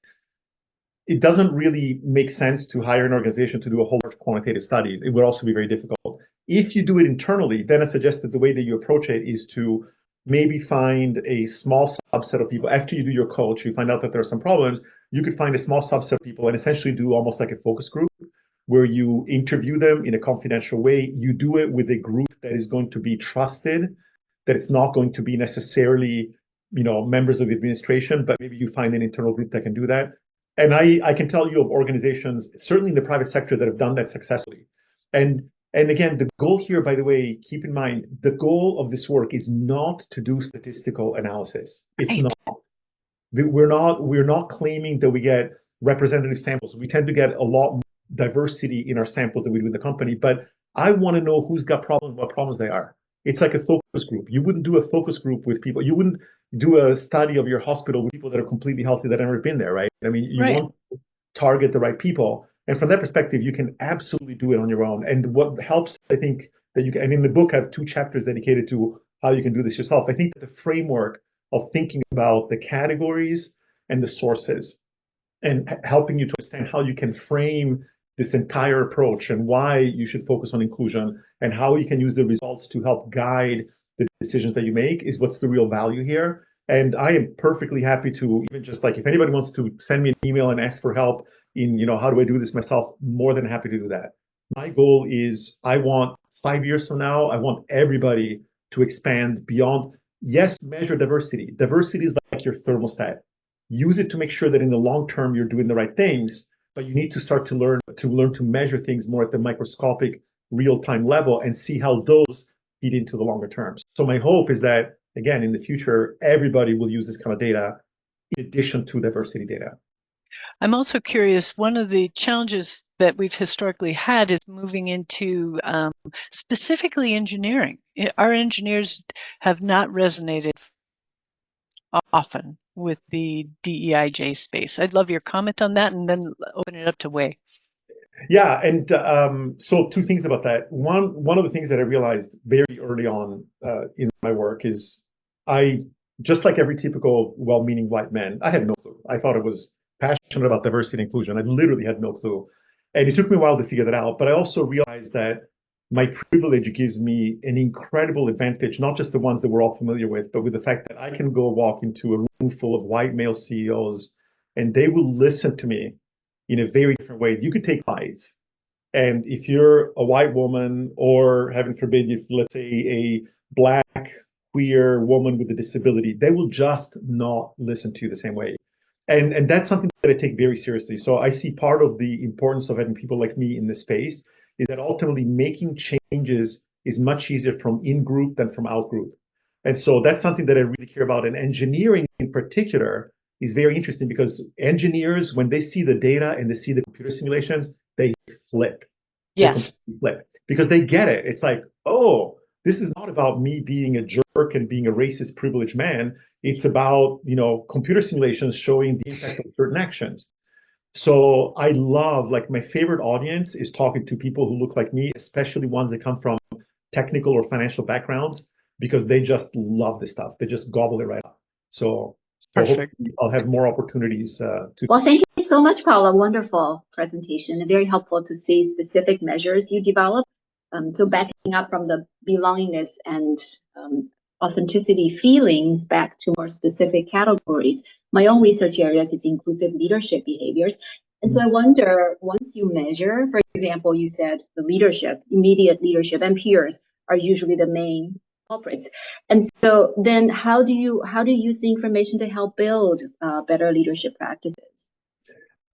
it doesn't really make sense to hire an organization to do a whole bunch of quantitative studies. It would also be very difficult. If you do it internally, then I suggest that the way that you approach it is to maybe find a small subset of people. After you do your coach, you find out that there are some problems, you could find a small subset of people and essentially do almost like a focus group where you interview them in a confidential way. You do it with a group that is going to be trusted, that it's not going to be necessarily, members of the administration, but maybe you find an internal group that can do that. And I can tell you of organizations, certainly in the private sector, that have done that successfully. And again, the goal here, by the way, keep in mind, the goal of this work is not to do statistical analysis. It's not. We're not claiming that we get representative samples. We tend to get a lot more diversity in our samples than we do in the company, but I want to know who's got problems, what problems they are. It's like a focus group. You wouldn't do a focus group with people. You wouldn't do a study of your hospital with people that are completely healthy that have never been there, right? I mean, you want to target the right people. And from that perspective, you can absolutely do it on your own. And what helps, I think, that you can, and in the book, I have 2 chapters dedicated to how you can do this yourself. I think that the framework of thinking about the categories and the sources and helping you to understand how you can frame this entire approach and why you should focus on inclusion and how you can use the results to help guide the decisions that you make is what's the real value here. And I am perfectly happy to even just like, if anybody wants to send me an email and ask for help in, how do I do this myself, more than happy to do that. My goal is I want 5 years from now, I want everybody to expand beyond, yes, measure diversity. Diversity is like your thermostat. Use it to make sure that in the long term you're doing the right things, but you need to start to learn to measure things more at the microscopic real-time level and see how those feed into the longer terms. So my hope is that, again, in the future, everybody will use this kind of data in addition to diversity data. I'm also curious, one of the challenges that we've historically had is moving into specifically engineering. Our engineers have not resonated often with the DEIJ space. I'd love your comment on that and then open it up to Wei. Yeah, and so two things about that. One of the things that I realized very early on in my work is just like every typical well-meaning white man, I had no clue. I thought I was passionate about diversity and inclusion. I literally had no clue. And it took me a while to figure that out. But I also realized that my privilege gives me an incredible advantage, not just the ones that we're all familiar with, but with the fact that I can go walk into a room full of white male CEOs and they will listen to me in a very different way. You could take sides. And if you're a white woman, or heaven forbid, if let's say a black queer woman with a disability, they will just not listen to you the same way. And that's something that I take very seriously. So I see part of the importance of having people like me in this space is that ultimately making changes is much easier from in-group than from out-group. And so that's something that I really care about. And engineering in particular is very interesting because engineers, when they see the data and they see the computer simulations, they flip. Yes. They flip because they get it. It's like, oh, this is not about me being a jerk and being a racist privileged man. It's about, computer simulations showing the impact of certain actions. So I love, like, my favorite audience is talking to people who look like me, especially ones that come from technical or financial backgrounds, because they just love this stuff. They just gobble it right up. So hopefully I'll have more opportunities to. Well, thank you so much, Paula. Wonderful presentation and very helpful to see specific measures you develop. So backing up from the belongingness and authenticity feelings back to more specific categories. My own research area is inclusive leadership behaviors. And so I wonder, once you measure, for example, you said the leadership, immediate leadership and peers are usually the main culprits. And so then how do you use the information to help build better leadership practices?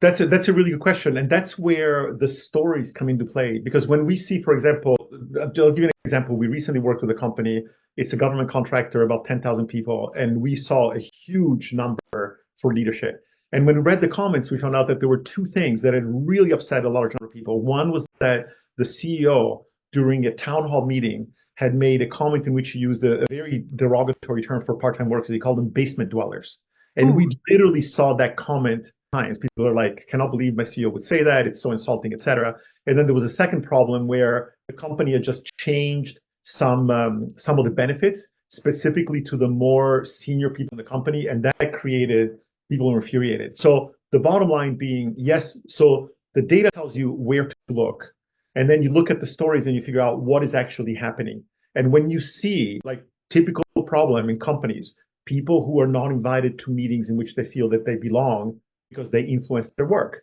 That's a really good question. And that's where the stories come into play. Because when we see, for example, I'll give you an example. We recently worked with a company. It's a government contractor, about 10,000 people. And we saw a huge number for leadership. And when we read the comments, we found out that there were two things that had really upset a large number of people. One was that the CEO, during a town hall meeting, had made a comment in which he used a very derogatory term for part-time workers. He called them basement dwellers. And we literally saw that comment times. People are like, cannot believe my CEO would say that. It's so insulting, etc. And then there was a second problem where the company had just changed some of the benefits specifically to the more senior people in the company, and that created people who were infuriated. So the bottom line being, yes, so the data tells you where to look, and then you look at the stories and you figure out what is actually happening. And when you see, like, typical problem in companies, people who are not invited to meetings in which they feel that they belong because they influence their work.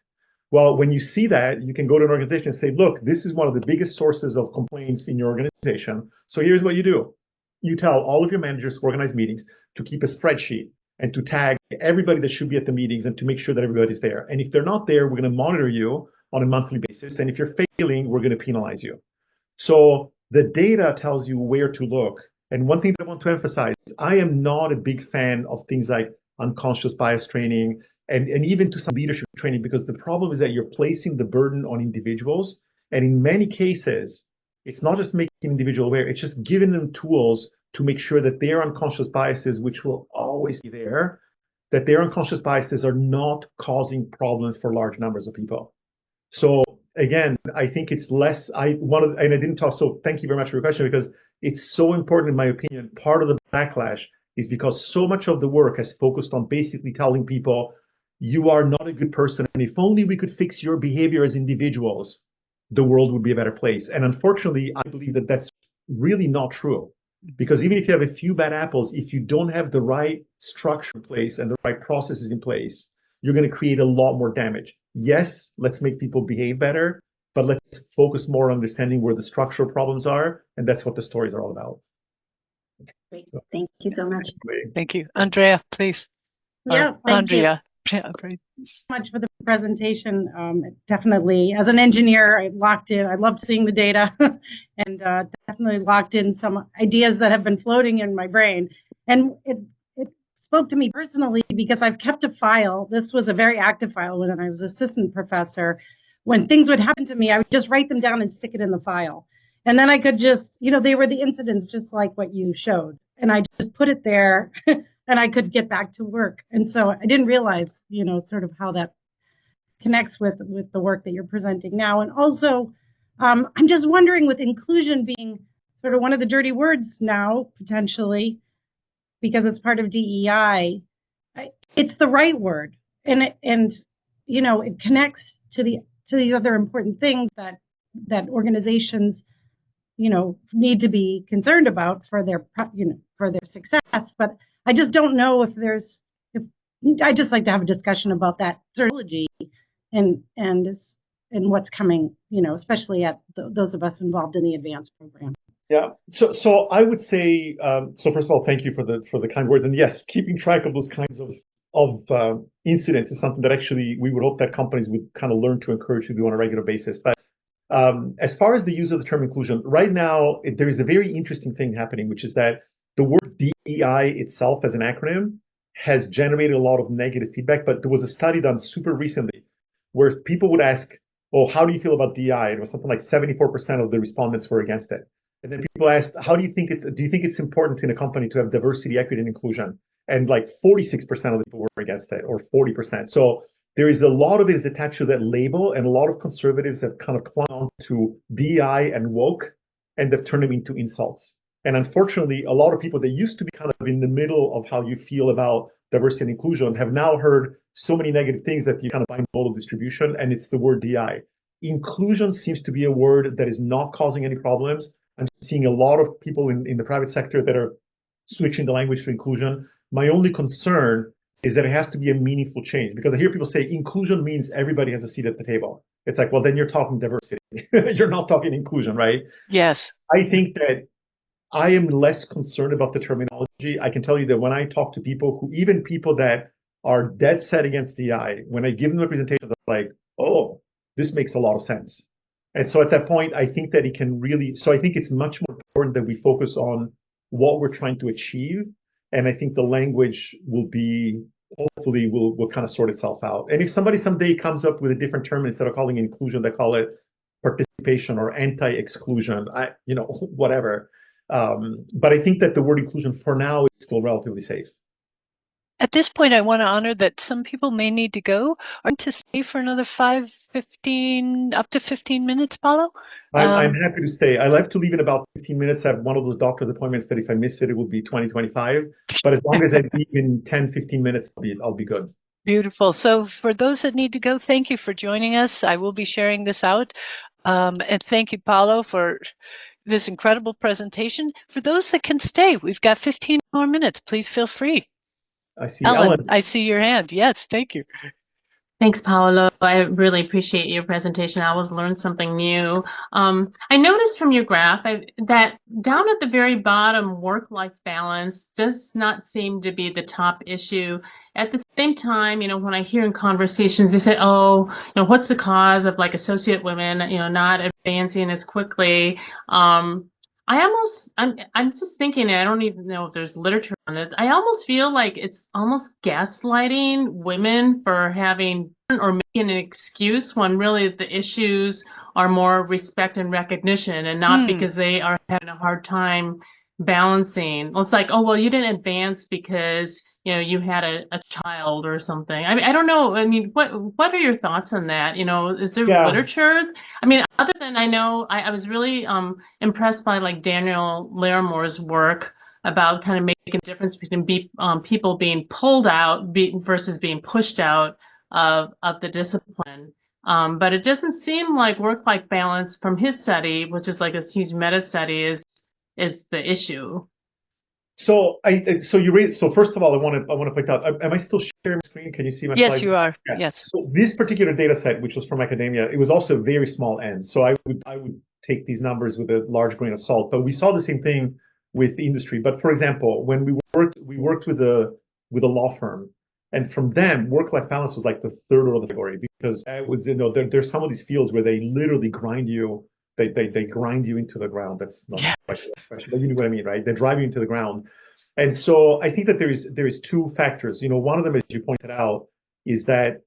Well, when you see that, you can go to an organization and say, look, this is one of the biggest sources of complaints in your organization. So here's what you do. You tell all of your managers who organize meetings to keep a spreadsheet and to tag everybody that should be at the meetings and to make sure that everybody's there. And if they're not there, we're going to monitor you on a monthly basis. And if you're failing, we're going to penalize you. So the data tells you where to look. And one thing that I want to emphasize, I am not a big fan of things like unconscious bias training and even to some leadership training, because the problem is that you're placing the burden on individuals. And in many cases, it's not just making individual aware, it's just giving them tools to make sure that their unconscious biases, which will always be there, that their unconscious biases are not causing problems for large numbers of people. So again, I think it's less, and I didn't talk, so thank you very much for your question, because it's so important in my opinion. Part of the backlash is because so much of the work has focused on basically telling people, you are not a good person. And if only we could fix your behavior as individuals, the world would be a better place. And unfortunately, I believe that that's really not true. Because even if you have a few bad apples, if you don't have the right structure in place and the right processes in place, you're going to create a lot more damage. Yes, let's make people behave better, but let's focus more on understanding where the structural problems are. And that's what the stories are all about. Great. Thank you so much. Thank you. Andrea, please. Yeah, thank Andrea. Yeah, great. you so much for the presentation. Definitely, as an engineer, I locked in. I loved seeing the data and definitely locked in some ideas that have been floating in my brain. And it spoke to me personally because I've kept a file. This was a very active file when I was assistant professor. When things would happen to me, I would just write them down and stick it in the file. And then I could just, they were the incidents just like what you showed. And I just put it there and I could get back to work. And so I didn't realize, sort of how that connects with the work that you're presenting now. And also, I'm just wondering, with inclusion being sort of one of the dirty words now, potentially, because it's part of DEI, it's the right word. And it connects to these other important things that organizations need to be concerned about for their success. But I just don't know if I just like to have a discussion about that terminology and what's coming, especially at those of us involved in the advanced program. Yeah. So I would say, so first of all, thank you for the kind words. And yes, keeping track of those kinds of incidents is something that actually we would hope that companies would kind of learn to encourage to do on a regular basis. But as far as the use of the term inclusion, right now, there is a very interesting thing happening, which is that the word DEI itself as an acronym has generated a lot of negative feedback. But there was a study done super recently where people would ask, oh, how do you feel about DEI? It was something like 74% of the respondents were against it. And then people asked, do you think it's important in a company to have diversity, equity, and inclusion? And like 46% of the people were against it, or 40%. So there is a lot of it is attached to that label, and a lot of conservatives have kind of clung on to DEI and woke, and they've turned them into insults. And unfortunately, a lot of people that used to be kind of in the middle of how you feel about diversity and inclusion have now heard so many negative things that you kind of find modal distribution, and it's the word DEI. Inclusion seems to be a word that is not causing any problems. I'm seeing a lot of people in the private sector that are switching the language to inclusion. My only concern is that it has to be a meaningful change, because I hear people say inclusion means everybody has a seat at the table. It's like, well, then you're talking diversity. You're not talking inclusion, right? Yes. I think that I am less concerned about the terminology. I can tell you that when I talk to people even people that are dead set against DI, when I give them a presentation, they're like, oh, this makes a lot of sense. And so at that point, I think that I think it's much more important that we focus on what we're trying to achieve. And I think the language hopefully will kind of sort itself out. And if somebody someday comes up with a different term, instead of calling it inclusion, they call it participation or anti-exclusion, whatever. But I think that the word inclusion for now is still relatively safe. At this point, I want to honor that some people may need to go. Are to stay for another 15 minutes, Paolo? I'm happy to stay. I have to leave in about 15 minutes. I have one of those doctor's appointments that if I miss it, it would be 2025. But as long as I leave in 10, 15 minutes, I'll be good. Beautiful. So for those that need to go, thank you for joining us. I will be sharing this out. And thank you, Paolo, for this incredible presentation. For those that can stay, we've got 15 more minutes. Please feel free. I see Ellen. I see your hand. Yes, thank you. Thanks, Paolo. I really appreciate your presentation. I always learned something new. I noticed from your graph that down at the very bottom, work-life balance does not seem to be the top issue. At the same time, when I hear in conversations, they say, oh, what's the cause of like associate women, not advancing as quickly? I'm just thinking, I don't even know if there's literature on it. I almost feel like it's almost gaslighting women for having or making an excuse when really the issues are more respect and recognition, and not because they are having a hard time balancing. It's like, oh, well, you didn't advance because you had a child or something. I don't know. I mean, what are your thoughts on that? Is there literature? I mean, other than I know, I was really impressed by like Daniel Larimer's work about kind of making a difference between people being pulled out versus being pushed out of the discipline. But it doesn't seem like work-life balance from his study, which is like a huge meta study, is the issue. So so first of all, I want to point out, am I still sharing my screen? Can you see my Yes, slide? you are. Yeah. Yes. So this particular data set, which was from academia, it was also a very small n. So I would take these numbers with a large grain of salt. But we saw the same thing with industry. But for example, when we worked with a law firm, and from them, work-life balance was like the third order category, because it was, there's some of these fields where they literally grind you. They grind you into the ground. That's not Yes. quite the expression, but you know what I mean, right? They drive you into the ground. And so I think that there is two factors. One of them, as you pointed out, is that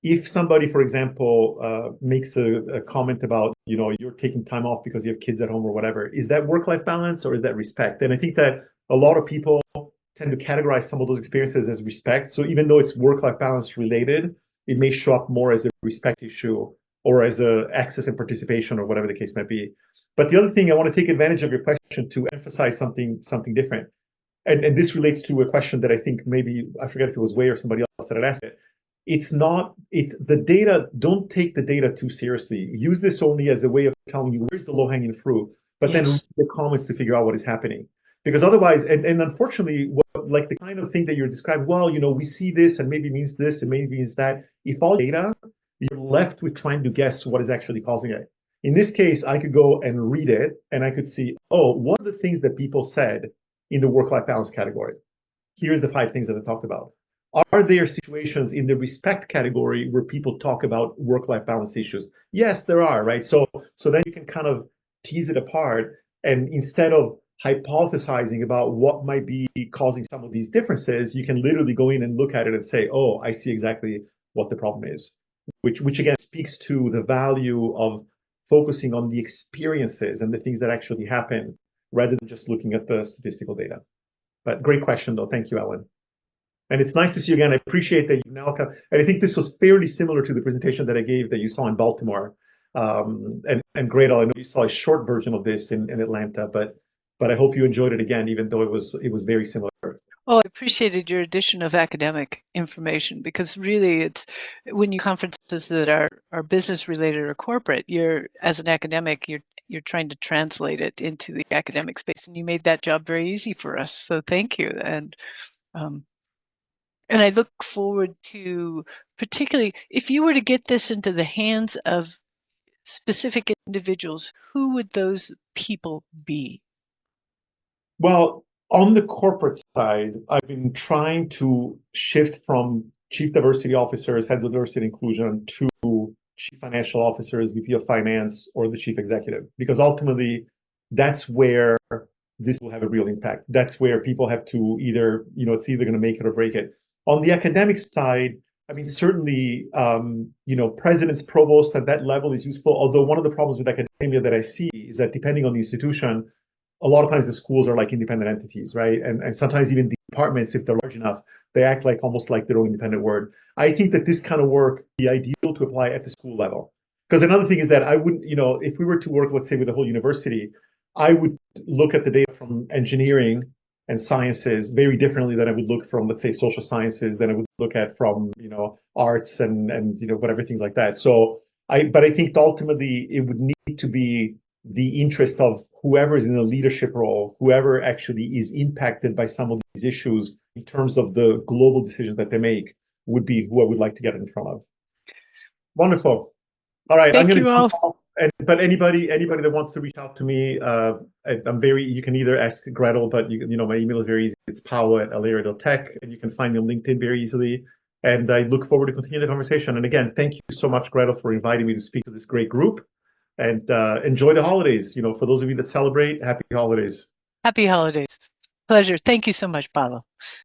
if somebody, for example, makes a comment about, you're taking time off because you have kids at home or whatever, is that work-life balance or is that respect? And I think that a lot of people tend to categorize some of those experiences as respect. So even though it's work-life balance related, it may show up more as a respect issue or as a access and participation or whatever the case might be. But the other thing, I want to take advantage of your question to emphasize something different. And this relates to a question that I think maybe, I forget if it was Wei or somebody else that had asked it. The data, don't take the data too seriously. Use this only as a way of telling you where's the low-hanging fruit, but then read the comments to figure out what is happening. Because otherwise, and unfortunately, like the kind of thing that you're describing, well, we see this and maybe means this and maybe means that. If all data, you're left with trying to guess what is actually causing it. In this case, I could go and read it and I could see, what are the things that people said in the work-life balance category? Here's the 5 things that I talked about. Are there situations in the respect category where people talk about work-life balance issues? Yes, there are, right? So then you can kind of tease it apart, and instead of hypothesizing about what might be causing some of these differences, you can literally go in and look at it and say, oh, I see exactly what the problem is, which again speaks to the value of focusing on the experiences and the things that actually happen rather than just looking at the statistical data. But great question, though. Thank you, Ellen. And it's nice to see you again. I appreciate that you've now come. And I think this was fairly similar to the presentation that I gave that you saw in Baltimore. And great, I know you saw a short version of this in Atlanta, but I hope you enjoyed it again, even though it was very similar. Oh, I appreciated your addition of academic information, because really it's when you conferences that are business related or corporate, as an academic, you're trying to translate it into the academic space, and you made that job very easy for us. So thank you. And I look forward to, particularly if you were to get this into the hands of specific individuals, who would those people be? Well, on the corporate side, I've been trying to shift from chief diversity officers, heads of diversity and inclusion, to chief financial officers, VP of finance, or the chief executive, because ultimately that's where this will have a real impact. That's where people have to either, it's either going to make it or break it. On the academic side, I mean, certainly, presidents, provosts at that level is useful. Although one of the problems with academia that I see is that depending on the institution, a lot of times the schools are like independent entities, right? And sometimes even departments, if they're large enough, they act like almost like their own independent word. I think that this kind of work would be ideal to apply at the school level. Because another thing is that I wouldn't, if we were to work, let's say, with a whole university, I would look at the data from engineering and sciences very differently than I would look from, let's say, social sciences, than I would look at from, arts and whatever, things like that. So but I think ultimately it would need to be the interest of whoever is in a leadership role, whoever actually is impacted by some of these issues in terms of the global decisions that they make, would be who I would like to get in front of. Wonderful. All right, Thank you all. But anybody that wants to reach out to me, you can either ask Gretel, but my email is very easy. It's paolo@aleria.tech, and you can find me on LinkedIn very easily. And I look forward to continuing the conversation. And again, thank you so much, Gretel, for inviting me to speak to this great group. And enjoy the holidays. For those of you that celebrate, happy holidays. Happy holidays. Pleasure. Thank you so much, Paolo.